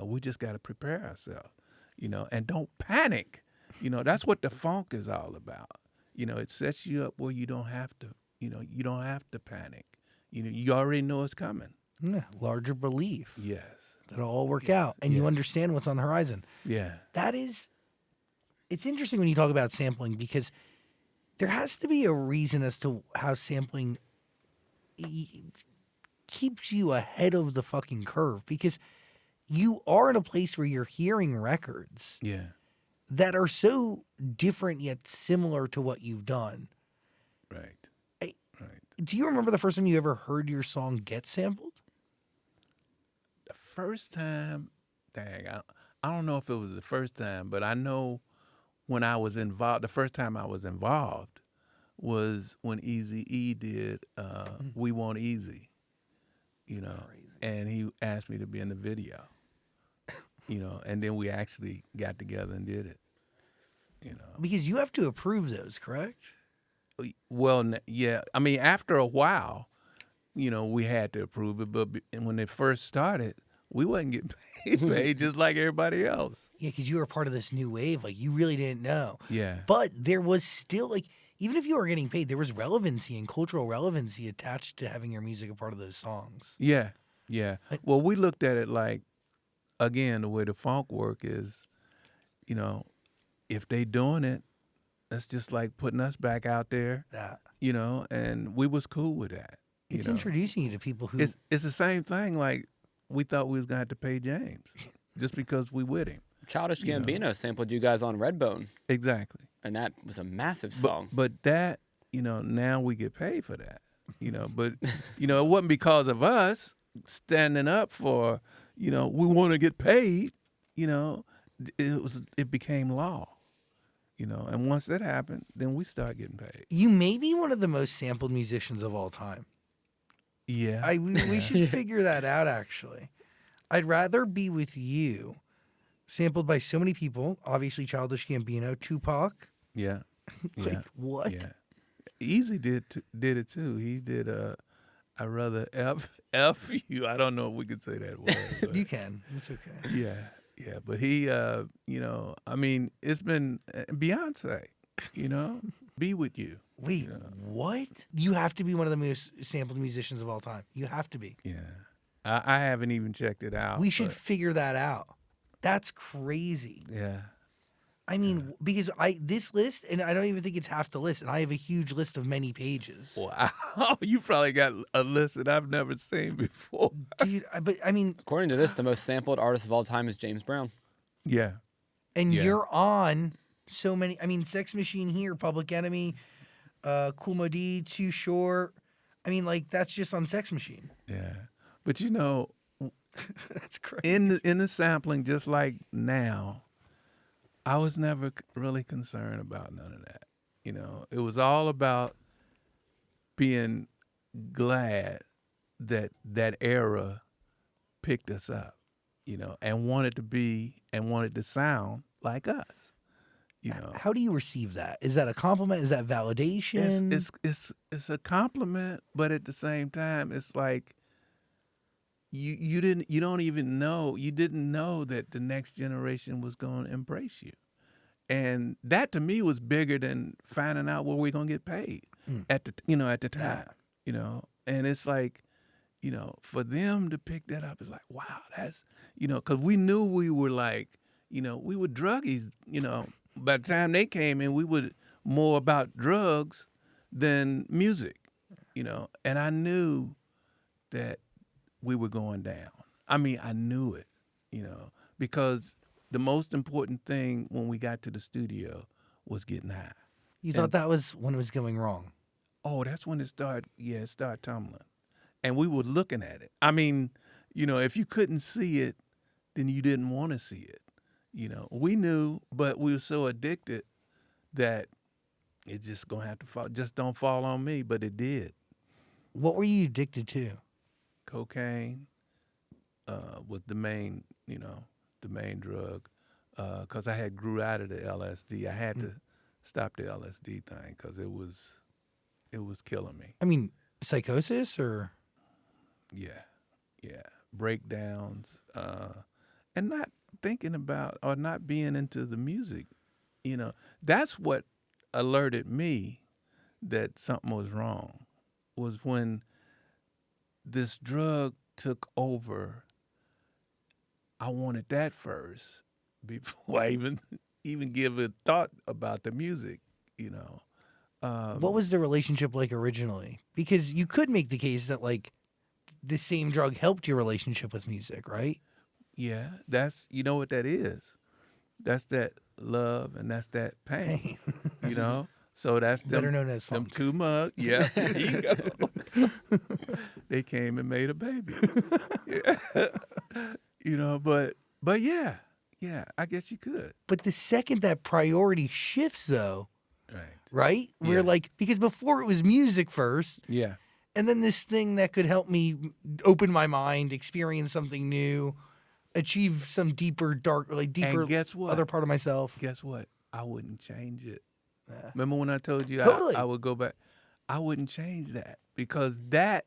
We just got to prepare ourselves, and don't panic. That's what the funk is all about. It sets you up where you don't have to, you don't have to panic. You already know it's coming. Yeah, larger belief. Yes. That'll all work out, and you understand what's on the horizon. Yeah. It's interesting when you talk about sampling because there has to be a reason as to how sampling keeps you ahead of the fucking curve because you are in a place where you're hearing records that are so different yet similar to what you've done. Right. Do you remember the first time you ever heard your song get sampled? The first time, I don't know if it was the first time, but I know when I was involved, the first time I was involved was when Eazy-E did We Want Easy, and he asked me to be in the video, and then we actually got together and did it, Because you have to approve those, correct? Well, yeah. I mean, after a while, we had to approve it, but when they first started, we wasn't getting paid just like everybody else. Yeah, because you were part of this new wave. You really didn't know. Yeah. But there was still, even if you were getting paid, there was relevancy and cultural relevancy attached to having your music a part of those songs. Yeah. Well, we looked at it again, the way the funk work is, if they doing it, that's just like putting us back out there, and we was cool with that. It's introducing you to people who... It's the same thing, we thought we was going to have to pay James just because we with him. Childish Gambino sampled you guys on Redbone. Exactly. And that was a massive song. But that, now we get paid for that, But, it wasn't because of us standing up for, we want to get paid, it became law. And once that happened, then we start getting paid. You may be one of the most sampled musicians of all time. Yeah. We should figure that out, actually. I'd rather be with you, sampled by so many people, obviously Childish Gambino, Tupac. Yeah. What? Yeah. Eazy did it too. He did I'd rather F you. I don't know if we could say that word. But You can. It's okay. Yeah, but he, you know, I mean, it's been Beyonce, you know, be with you. Wait, what? You have to be one of the most sampled musicians of all time. You have to be. Yeah, I haven't even checked it out. We should but figure that out. That's crazy. yeah, I mean, because this list, and I don't even think it's half the list, and I have a huge list of many pages. wow, you probably got a list that I've never seen before. Dude, but I mean, According to this, the most sampled artist of all time is James Brown. Yeah, and Yeah. you're on so many. I mean, Sex Machine here, Public Enemy, Cool Modi, Too Short. I mean, like that's just on Sex Machine. yeah, but you know, That's crazy. in the sampling, just like now, I was never really concerned about none of that. You know, it was all about being glad that that era picked us up, you know, and wanted to sound like us, you know. How do you receive that? Is that a compliment? Is that validation? It's a compliment, but at the same time, it's like you didn't know that the next generation was going to embrace you. And that to me was bigger than finding out where we're gonna get paid at the time, you know. And it's like, you know, for them to pick that up is like, wow, that's, you know, because we knew we were like, you know, we were druggies, you know. By the time they came in, we were more about drugs than music, you know. And I knew that we were going down. I mean, I knew it, you know, because the most important thing when we got to the studio was getting high. You thought that was when it was going wrong. Oh, that's when it started tumbling. And we were looking at it. I mean, you know, if you couldn't see it, then you didn't want to see it. You know, we knew, but we were so addicted that it's just going to have to fall. Just don't fall on me, but it did. What were you addicted to? Cocaine was the main, you know, the main drug, because I had grew out of the LSD. I had to stop the LSD thing because it was killing me. I mean, psychosis or? Yeah, breakdowns, and not thinking about or not being into the music. You know, that's what alerted me that something was wrong. Was when this drug took over. I wanted that first before I even give a thought about the music, you know. What was the relationship like originally? Because you could make the case that like the same drug helped your relationship with music, right? Yeah, that's, you know what that is. That's that love and that's that pain, you know. So that's them, Better known as them funk. two mugs. Yeah, there you go. They came and made a baby. Yeah. You know, but yeah, I guess you could. But the second that priority shifts, though, Right. we're Yeah. like, because before it was music first, Yeah. and then this thing that could help me open my mind, experience something new, achieve some deeper, deeper And guess what? other part of myself. Guess what? I wouldn't change it. Yeah. Remember when I told you Totally. I would go back? I wouldn't change that because that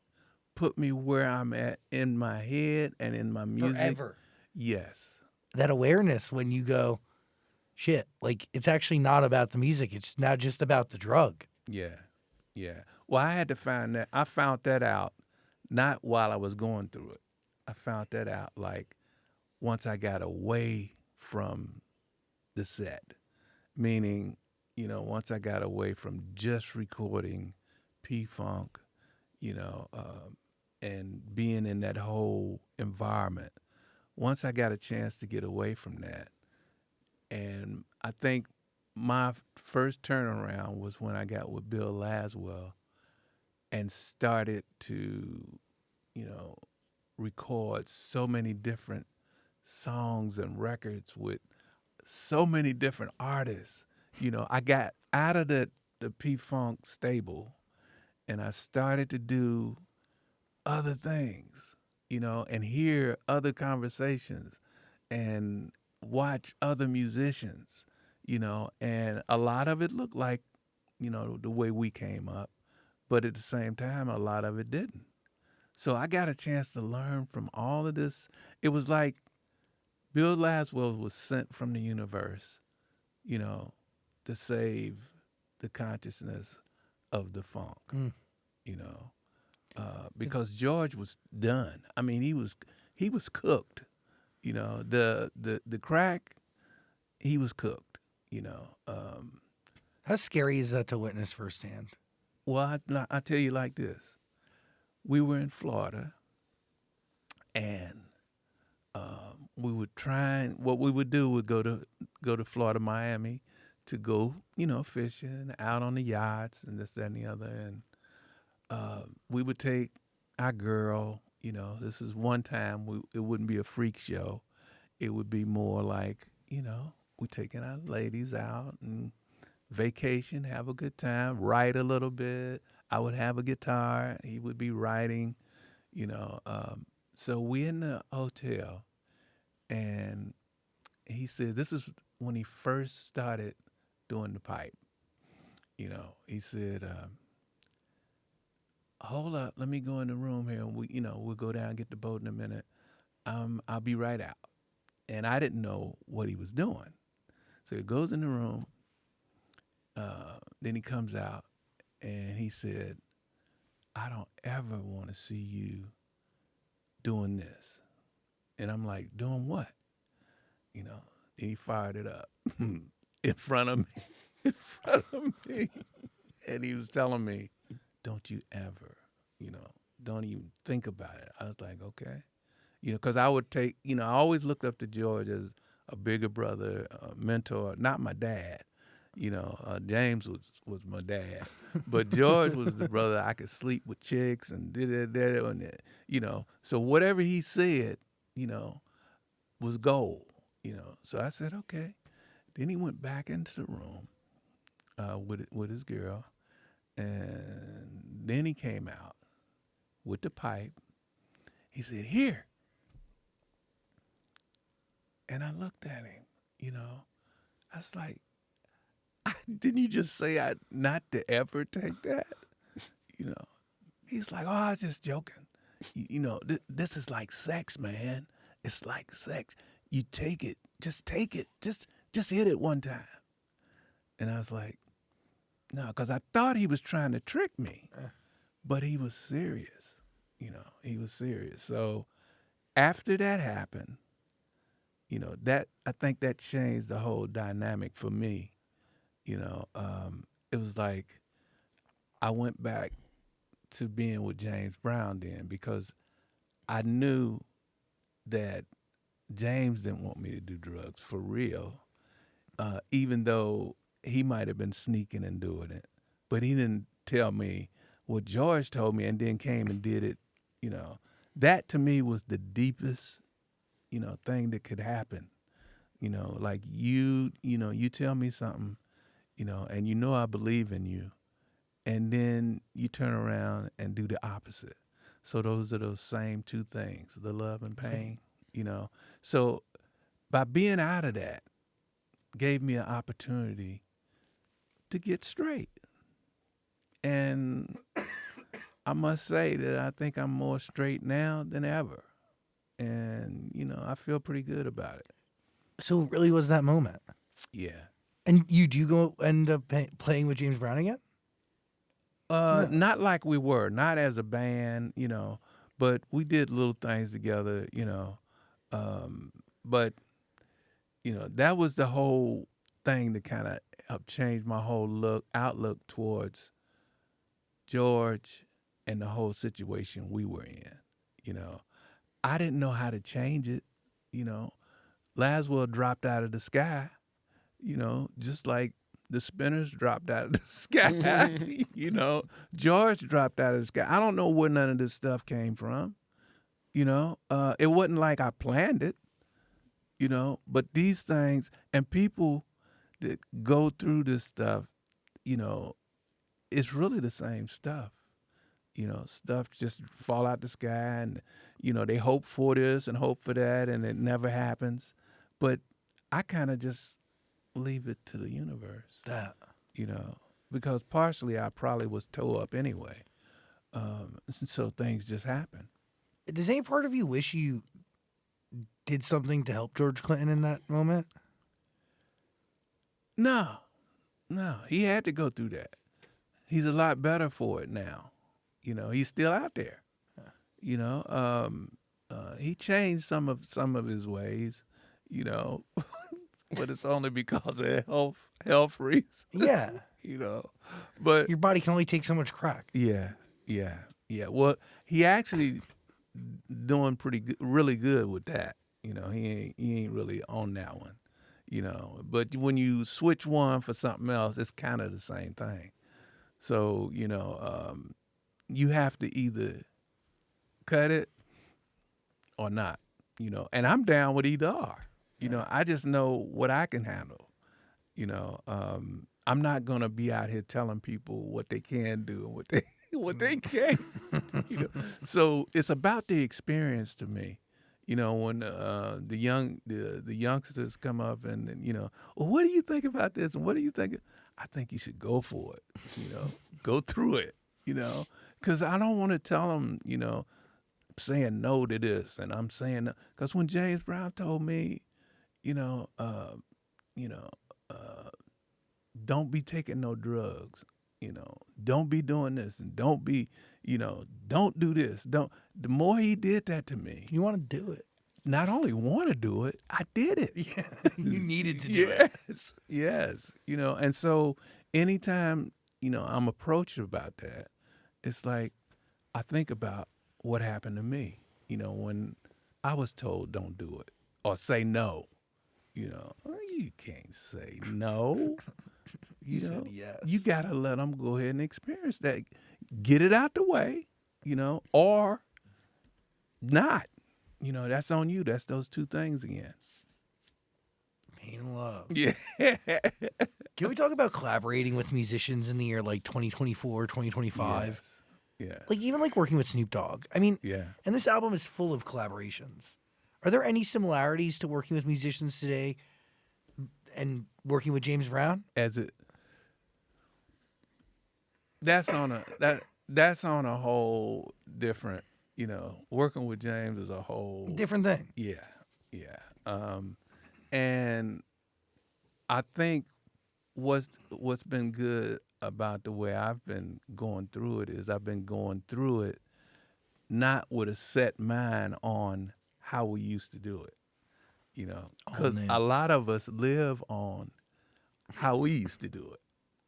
put me where I'm at in my head and in my music. Forever. Yes. That awareness when you go, shit, like it's actually not about the music. It's not just about the drug. Yeah. Well, I had to find that. I found that out not while I was going through it. I found that out like once I got away from the set, meaning, you know, once I got away from just recording P-Funk, you know, and being in that whole environment. Once I got a chance to get away from that, and I think my first turnaround was when I got with Bill Laswell and started to, you know, record so many different songs and records with so many different artists. You know, I got out of the P-Funk stable and I started to do other things, you know, and hear other conversations and watch other musicians, you know, and a lot of it looked like, you know, the way we came up, but at the same time, a lot of it didn't. So I got a chance to learn from all of this. It was like Bill Laswell was sent from the universe, you know, to save the consciousness of the funk, you know, because George was done. I mean, he was cooked, you know. The crack, he was cooked, you know. How scary is that to witness firsthand? Well, I tell you like this: we were in Florida, and we would try. What we would do would go to Florida, Miami, to go, you know, fishing out on the yachts and this, that, and the other. And we would take our girl. You know, this is one time it wouldn't be a freak show. It would be more like, you know, we taking our ladies out and vacation, have a good time, write a little bit. I would have a guitar. He would be writing, you know. So we in the hotel, and he said, this is when he first started doing the pipe. You know, he said, hold up, let me go in the room here, and we'll go down and get the boat in a minute. I'll be right out. And I didn't know what he was doing. So he goes in the room, then he comes out, and he said, I don't ever want to see you doing this. And I'm like, doing what? You know, and he fired it up in front of me. And he was telling me, don't you ever, you know, don't even think about it. I was like, okay. You know, because I would take, you know, I always looked up to George as a bigger brother, a mentor, not my dad. You know, James was my dad, but George was the brother I could sleep with chicks and you know. So whatever he said, you know, was gold. You know, so I said okay. Then he went back into the room with his girl, and then he came out with the pipe. He said, "Here," and I looked at him. You know, I was like, didn't you just say I not to ever take that? You know, he's like, oh, I was just joking. You know, this is like sex, man. It's like sex. You take it, just take it, just hit it one time. And I was like, no, because I thought he was trying to trick me, but he was serious. You know, he was serious. So after that happened, you know, that I think that changed the whole dynamic for me. You know, it was like I went back to being with James Brown then because I knew that James didn't want me to do drugs for real, even though he might have been sneaking and doing it. But he didn't tell me what George told me and then came and did it. You know, that to me was the deepest, you know, thing that could happen. You know, like you tell me something, you know, and you know I believe in you, and then you turn around and do the opposite. So those are those same two things, the love and pain, you know. So by being out of that gave me an opportunity to get straight. And I must say that I think I'm more straight now than ever. And, you know, I feel pretty good about it. So it really was that moment. Yeah. And you do go end up playing with James Brown again? Not like we were, not as a band, you know, but we did little things together, you know. But, you know, that was the whole thing that kind of helped change my whole outlook towards George and the whole situation we were in, you know. I didn't know how to change it, you know. Laswell dropped out of the sky, you know, just like the Spinners dropped out of the sky. You know, George dropped out of the sky. I don't know where none of this stuff came from. You know, it wasn't like I planned it, you know, but these things and people that go through this stuff, you know, it's really the same stuff. You know, stuff just fall out the sky and, you know, they hope for this and hope for that and it never happens. But I kind of just leave it to the universe, you know, because partially I probably was toe up anyway. So things just happen. Does any part of you wish you did something to help George Clinton in that moment? No, he had to go through that. He's a lot better for it now. He's still out there. You know, he changed some of his ways. But it's only because of health reasons. Yeah. But Your body can only take so much crack. yeah. Well, he actually doing really good with that. He ain't really on that one. But when you switch one for something else, it's kind of the same thing. So you have to either cut it or not. And I'm down with either or. I just know what I can handle. I'm not gonna be out here telling people what they can do and what they can't. So it's about the experience to me. When the youngsters come up and well, what do you think about this and what do you think? I think you should go for it. Go through it. Because I don't want to tell them. Saying no to this and I'm saying no. Because when James Brown told me, don't be taking no drugs. Don't be doing this and don't be, don't do this. Don't. The more he did that to me, You want to do it. not only want to do it, I did it. Yeah. You needed to do it. Yes. And so anytime, I'm approached about that, it's like I think about what happened to me, when I was told don't do it or say no. You can't say no. You said yes. You got to let them go ahead and experience that. Get it out the way, or not. That's on you. That's those two things again. Pain and love. Yeah. Can we talk about collaborating with musicians in the year like 2024, 2025? Yes. Yeah. Like even like working with Snoop Dogg. I mean, Yeah. and this album is full of collaborations. Are there any similarities to working with musicians today and working with James Brown? That's on a whole different, working with James is a whole Different thing. Yeah. And I think what's been good about the way I've been going through it is I've been going through it not with a set mind on how we used to do it, because man. a lot of us live on how we used to do it.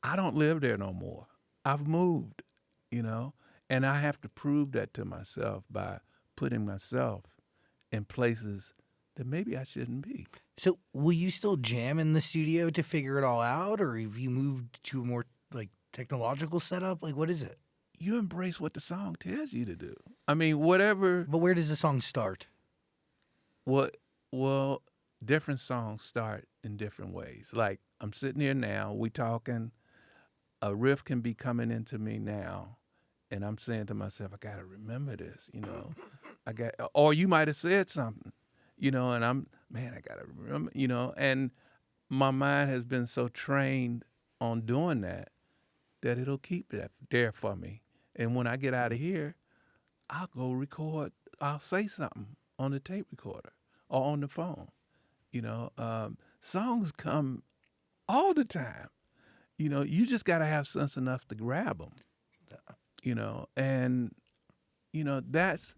I don't live there no more. I've moved, and I have to prove that to myself by putting myself in places that maybe I shouldn't be. So will you still jam in the studio to figure it all out, or have you moved to a more like technological setup? Like what is it? You embrace what the song tells you to do. I mean, whatever. But where does the song start? Well, different songs start in different ways. Like I'm sitting here now, we talking, a riff can be coming into me now, and I'm saying to myself, I gotta remember this, or you might have said something, and I gotta remember, and my mind has been so trained on doing that it'll keep that there for me. And when I get out of here, I'll go record, I'll say something on the tape recorder or on the phone. Songs come all the time. You just got to have sense enough to grab them. And that's,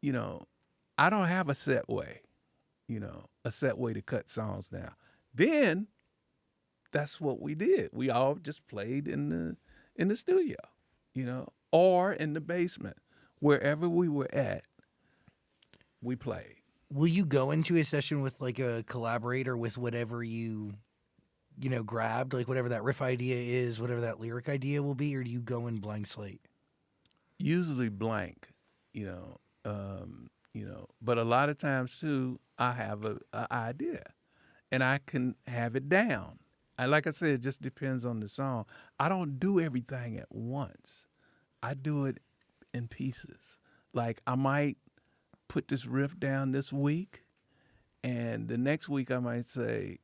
I don't have a set way, to cut songs now. Then that's what we did. We all just played in the studio, or in the basement, wherever we were at, we played. Will you go into a session with like a collaborator with whatever you grabbed, like whatever that riff idea is, whatever that lyric idea will be, or do you go in blank slate? Usually blank, but a lot of times too, I have a idea and I can have it down. And like I said, it just depends on the song. I don't do everything at once. I do it in pieces. Like I might put this riff down this week, and the next week I might say,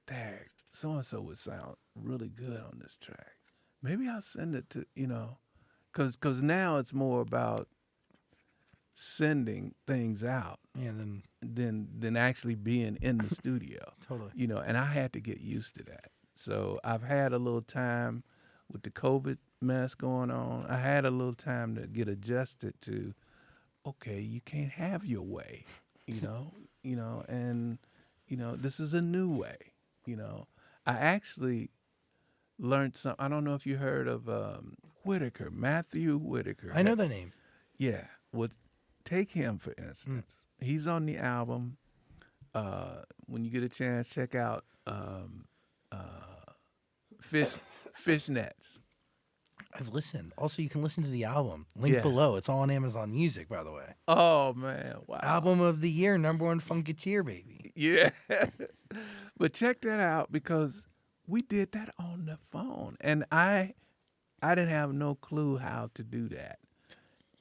dang, so-and-so would sound really good on this track. Maybe I'll send it to, because now it's more about sending things out Yeah, then than actually being in the studio. totally. You know, and I had to get used to that. So I've had a little time with the COVID mess going on. I had a little time to get adjusted to, okay, you can't have your way, and this is a new way. I actually learned some. I don't know if you heard of Matthew Whitaker. I know that name. Yeah, well, take him for instance. He's on the album. When you get a chance, check out Fishnets. I've listened. Also, you can listen to the album. Link Yeah. below. It's all on Amazon Music, by the way. Oh man, wow! Album of the year, #1 Funkateer, baby. Yeah, but check that out because we did that on the phone, and I didn't have no clue how to do that.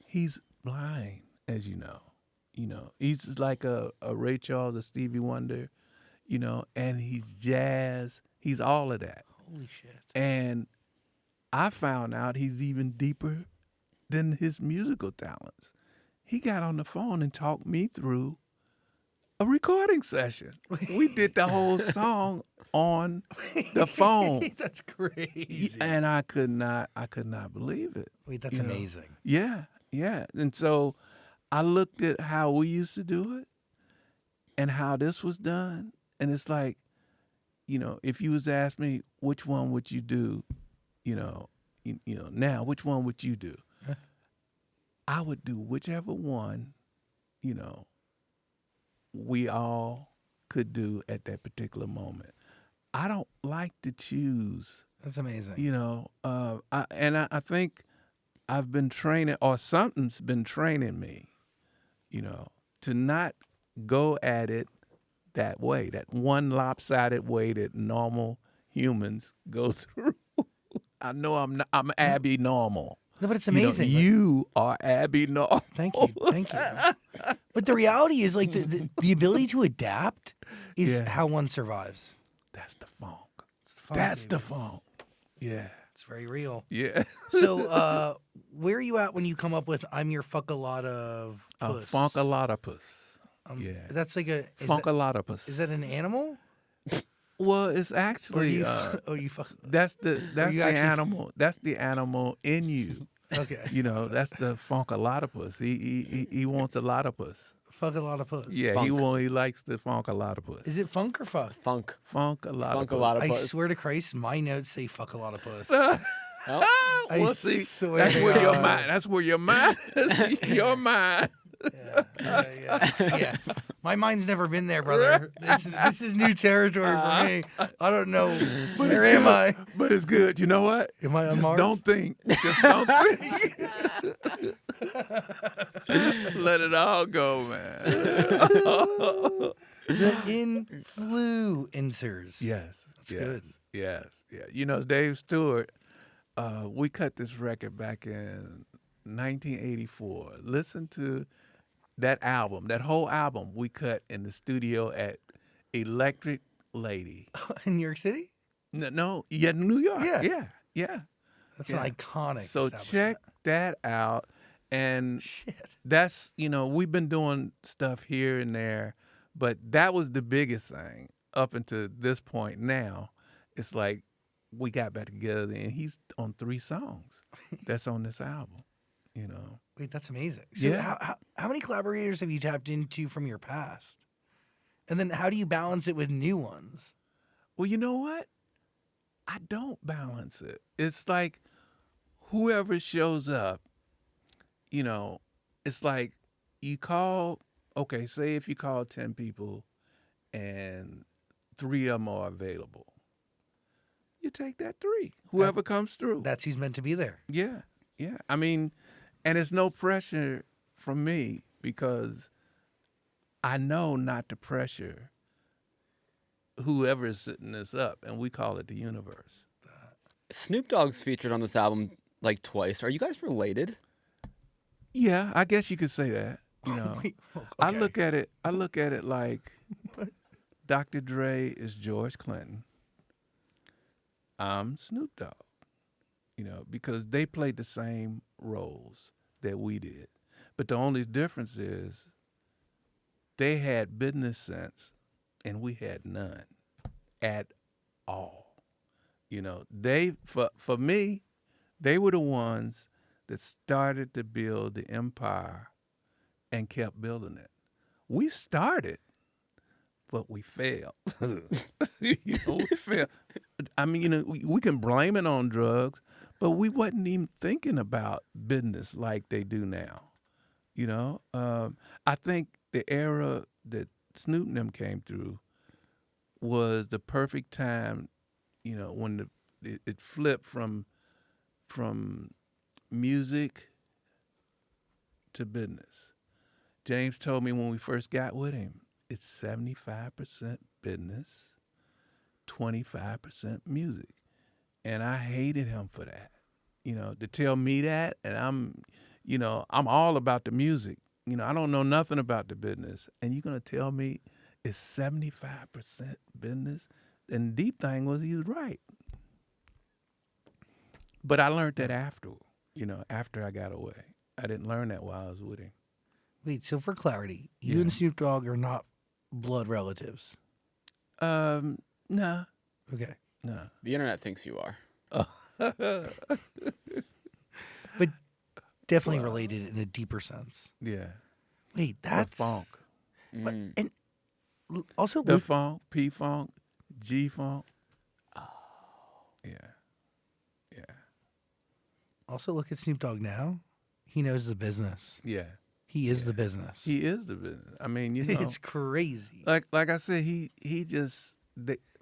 He's blind, as you know. He's just like a Ray Charles, a Stevie Wonder, and he's jazz. He's all of that. Holy shit. And I found out he's even deeper than his musical talents. He got on the phone and talked me through a recording session. We did the whole song on the phone. That's crazy. And I could not believe it. Wait, that's you know. amazing. Yeah. And so I looked at how we used to do it and how this was done. And it's like, if you was to ask me which one would you do, now, which one would you do? Huh? I would do whichever one, we all could do at that particular moment. I don't like to choose, That's amazing. I think I've been training, or something's been training me, to not go at it that way, that one lopsided way that normal humans go through. I know I'm Abby normal. No, but it's amazing. You are Abby normal. Thank you. But the reality is, like, the ability to adapt is Yeah. how one survives. That's the funk. It's the funk, That's the baby. funk. Yeah. It's very real. Yeah. So, where are you at when you come up with "I'm your fuck a lot of puss"? Funkalotopus. Yeah. That's like a Funkalotopus. Is that an animal? Well, it's Or do actually you, you fuck? that's the you actually- animal. That's the animal in you. Okay. That's the Funkalotopus. He wants a lotopus. Fuck a lot of puss. Yeah, Funk. he likes the Funkalotopus. Is it funk or fuck? Funk. Funkalotopus. Funk a lot of I puss. swear to Christ, my notes say "fuck a lot of puss." Oh, I Well, see, swear that's to where your God. mind. That's where your mind. Your mind. Yeah. My mind's never been there, brother. This is new territory for me. I don't know. Where am I? But it's good. You know what? Am I on Just Mars? don't think. Just don't think. Let it all go, man. The influencers. Yes. That's good. Yes. Yeah. Dave Stewart, we cut this record back in 1984. Listen to that album. That whole album we cut in the studio at Electric Lady. In New York City? No, New York. Yeah. That's Yeah. an iconic. So check that out. And Shit. that's, we've been doing stuff here and there, but that was the biggest thing up until this point. Now it's like we got back together and he's on 3 songs that's on this album, Wait, that's amazing. So Yeah. how many collaborators have you tapped into from your past? And then how do you balance it with new ones? Well, you know what? I don't balance it. It's like whoever shows up, it's like you call, okay, say if you call 10 people and 3 of them are available, you take that 3, whoever comes through. That's who's meant to be there. Yeah. I mean, and it's no pressure from me because I know not to pressure whoever is setting this up, and we call it the universe. Snoop Dogg's featured on this album like twice. Are you guys related? Yeah, I guess you could say that. Wait, okay. I look at it like Dr. Dre is George Clinton. I'm Snoop Dogg. Because they played the same roles that we did. But the only difference is they had business sense and we had none at all. You know, for me, they were the ones that started to build the empire and kept building it. We started, but we failed. We failed. I mean, we can blame it on drugs, but we wasn't even thinking about business like they do now. I think the era that Snoop and them came through was the perfect time, when it flipped from music to business. James told me when we first got with him, it's 75% business, 25% music. And I hated him for that. To tell me that, and I'm all about the music. I don't know nothing about the business. And you're going to tell me it's 75% business? And the deep thing was he was right. But I learned that after I got away. I didn't learn that while I was with him. Wait, so for clarity, you and Snoop Dogg are not blood relatives? Nah. Okay. Nah. The internet thinks you are. But definitely related in a deeper sense. Yeah. Wait, that's... The funk. But, and also... The funk, P-funk, G-funk. Oh. Yeah. Yeah. Also look at Snoop Dogg now. He knows the business. Yeah. He is the business. He is the business. I mean, It's crazy. Like I said, he just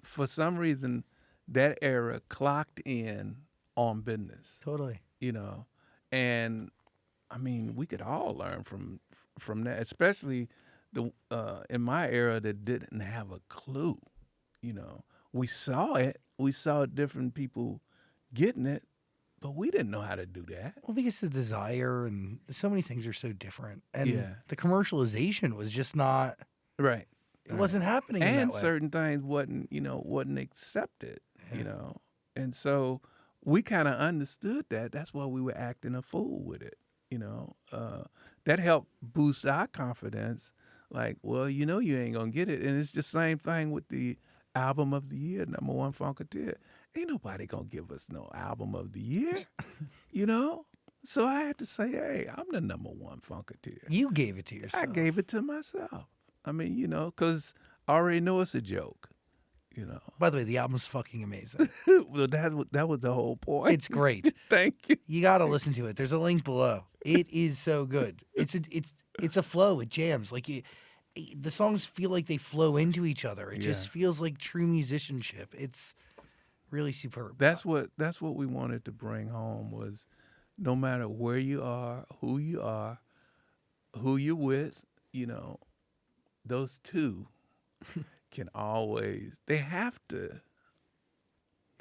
for some reason that era clocked in on business. Totally. And I mean, we could all learn from that, especially the in my era that didn't have a clue. We saw it. We saw different people getting it, but we didn't know how to do that. Well, because the desire and so many things are so different. And Yeah. the commercialization was just not... Right. It wasn't happening in And that way. certain things wasn't accepted, And so we kind of understood that. That's why we were acting a fool with it, That helped boost our confidence. Like, well, you ain't going to get it. And it's the same thing with the album of the year, #1 Funkateer. Ain't nobody going to give us no album of the year, So I had to say, hey, I'm the #1 Funkateer. You gave it to yourself. I gave it to myself. I mean, because I already know it's a joke, By the way, the album's fucking amazing. Well, that was the whole point. It's great. Thank you. You got to listen to it. There's a link below. It is so good. It's a flow. It jams. Like the songs feel like they flow into each other. It just feels like true musicianship. It's really superb. That's what we wanted to bring home was no matter where you are, who you're with, those two can always, they have to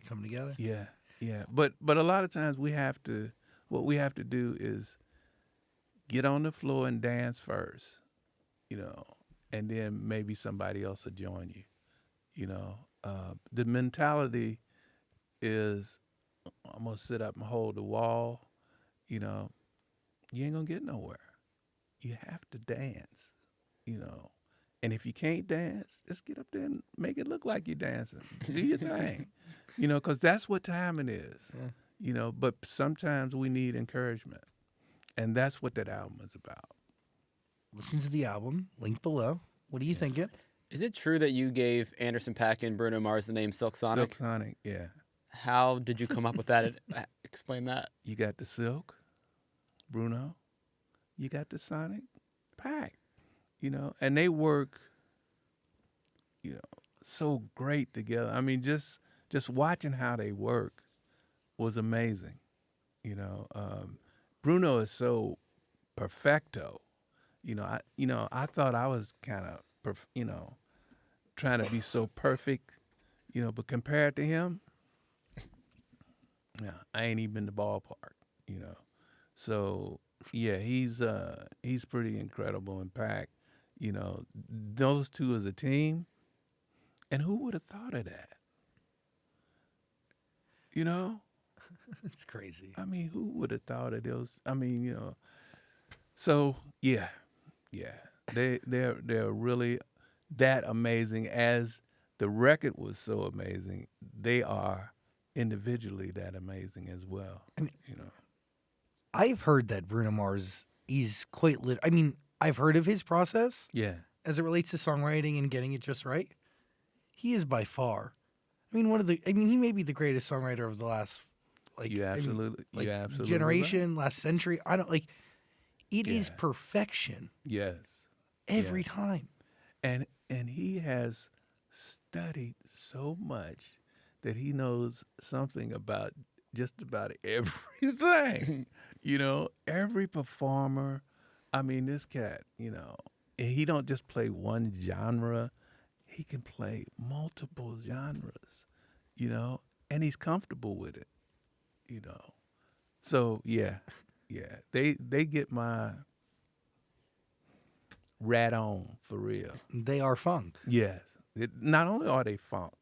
come together. Yeah. But a lot of times what we have to do is get on the floor and dance first, and then maybe somebody else will join you. The mentality is I'm gonna sit up and hold the wall. You ain't gonna get nowhere. You have to dance. And if you can't dance, just get up there and make it look like you're dancing. Do your thing, because that's what time it is. Yeah. But sometimes we need encouragement, and that's what that album is about. Listen to the album, link below. What do you think? Is it true that you gave Anderson .Paak and Bruno Mars the name Silk Sonic? Silk Sonic, yeah. How did you come up with that? Explain that. You got the Silk, Bruno. You got the Sonic, Paak. And they work, so great together. I mean, just watching how they work was amazing. Bruno is so perfecto. I thought I was kind of, trying to be so perfect, but compared to him, I ain't even in the ballpark, So yeah, he's pretty incredible in Paak. Those two as a team, and who would have thought of that? It's crazy. I mean, who would have thought of those? I mean, So yeah, they're really that amazing. As the record was so amazing, they are individually that amazing as well. I mean, You know. I've heard that Bruno Mars is quite lit. I mean, I've heard of his process Yeah. as it relates to songwriting and getting it just right. He is by far. I mean, he may be the greatest songwriter of the last, like, You I mean, absolutely. like you absolutely. generation, last century. I don't like. It is Yeah. perfection Yes. every Yes. time. And he has studied so much that he knows something about just about everything. You know, every performer. I mean, this cat, you know, and he don't just play one genre. He can play multiple genres, you know, and he's comfortable with it, you know. So yeah, they get my rat on for real. They are funk. Yes, not only are they funk,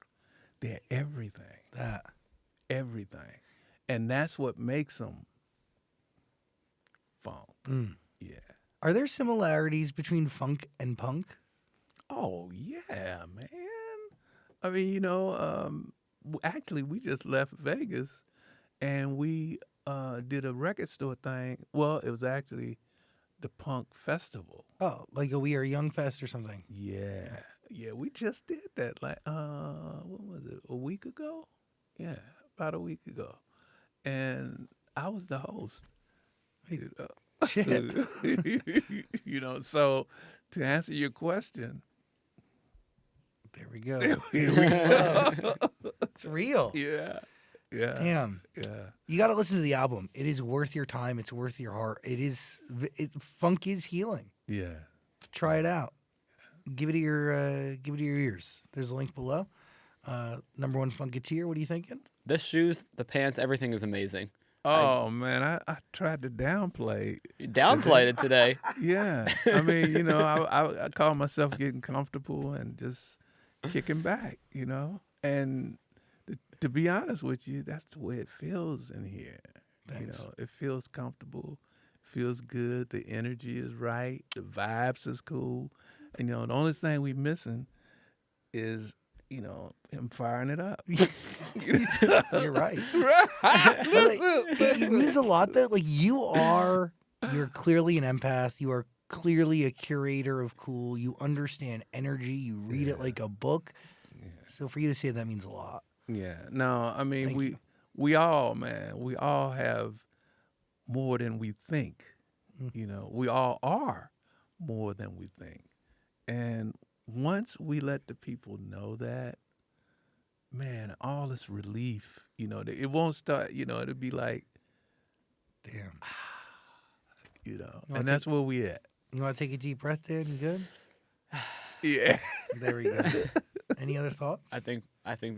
they're That everything, and that's what makes them funk. Yeah. Are there similarities between funk and punk? Oh yeah, man. I mean, you know, actually, we just left Vegas, and we did a record store thing. Well, it was actually the punk festival. Oh, like a We Are Young Fest or something. Yeah, we just did that. Like, what was it? A week ago? Yeah, about a week ago, and I was the host. You know? Shit. You know, so to answer your question, There we go. here we go. It's real. Yeah. Damn. Yeah. You got to listen to the album. It is worth your time. It's worth your heart. Funk is healing. Yeah. Try it out. Give it to your ears. There's a link below. Number one Funkateer. What are you thinking? The shoes, the pants, everything is amazing. Oh man, I tried to downplay. You downplayed it today. Yeah. I mean, you know, I call myself getting comfortable and just kicking back, you know? And to be honest with you, that's the way it feels in here. Thanks. You know, it feels comfortable, feels good, the energy is right, the vibes is cool. And, you know, the only thing we missing is, you know, him firing it up. You're right. But, like, it means a lot that like you're clearly an empath. You are clearly a curator of cool. You understand energy. You read it like a book. So for you to say that means a lot. Yeah. No, I mean, Thank we all, man, we all have more than we think. You know, we all are more than we think. And once we let the people know that, man, all this relief, you know, it won't start, you know, it'll be like, Damn. you know, wanna and that's where we at. You want to take a deep breath, Dan? You good? Yeah. There we go. Any other thoughts? I think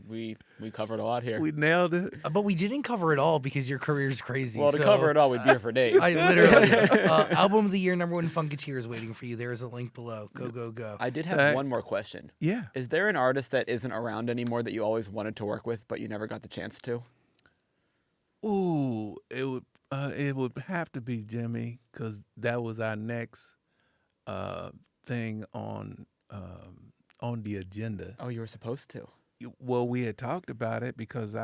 we covered a lot here. We nailed it. But we didn't cover it all because your career's crazy. Well, to so cover it all, we'd be here for days. I literally album of the year, number one Funkateer is waiting for you. There is a link below. Go, go, go. I did have one more question. Yeah. Is there an artist that isn't around anymore that you always wanted to work with, but you never got the chance to? Ooh, it would have to be Jimmy, because that was our next thing on the agenda. Oh, you were supposed to. Well, we had talked about it because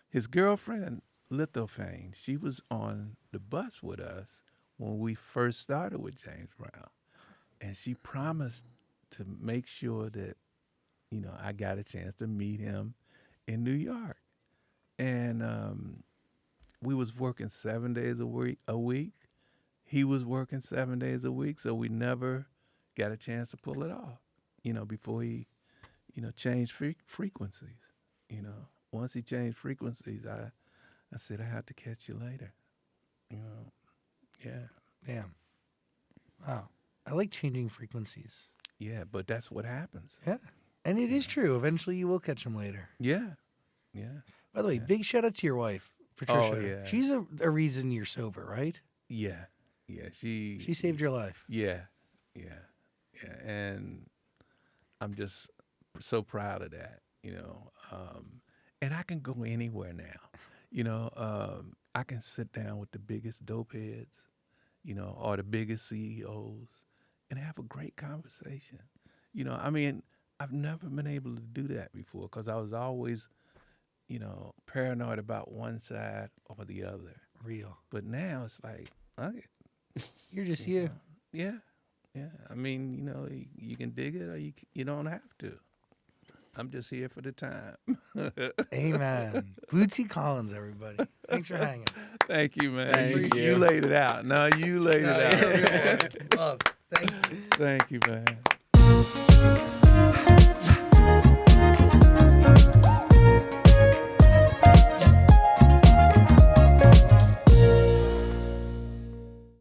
his girlfriend, Lithofane, she was on the bus with us when we first started with James Brown. And she promised to make sure that, you know, I got a chance to meet him in New York. And we was working 7 days a week. He was working 7 days a week, so we never got a chance to pull it off, you know, before he, you know, changed frequencies. You know, once he changed frequencies, I said, I have to catch you later. You know, yeah. Damn. Wow. I like changing frequencies. Yeah, but that's what happens. Yeah. And it is true. Eventually you will catch them later. Yeah, yeah. By the way, big shout out to your wife, Patricia. Oh, yeah. She's a reason you're sober, right? Yeah, yeah. She saved your life. Yeah. And I'm just so proud of that, you know. And I can go anywhere now, you know. I can sit down with the biggest dope heads, or the biggest CEOs, and have a great conversation. I mean, I've never been able to do that before because I was always, paranoid about one side or the other. Real. But now it's like, okay, You're just you. yeah. I mean, you can dig it or you don't have to. I'm just here for the time. Amen. Bootsy Collins, everybody. Thanks for hanging. Thank you, man. Thank You you. laid it out. No, you laid it out. Love. Thank you. Thank you, man.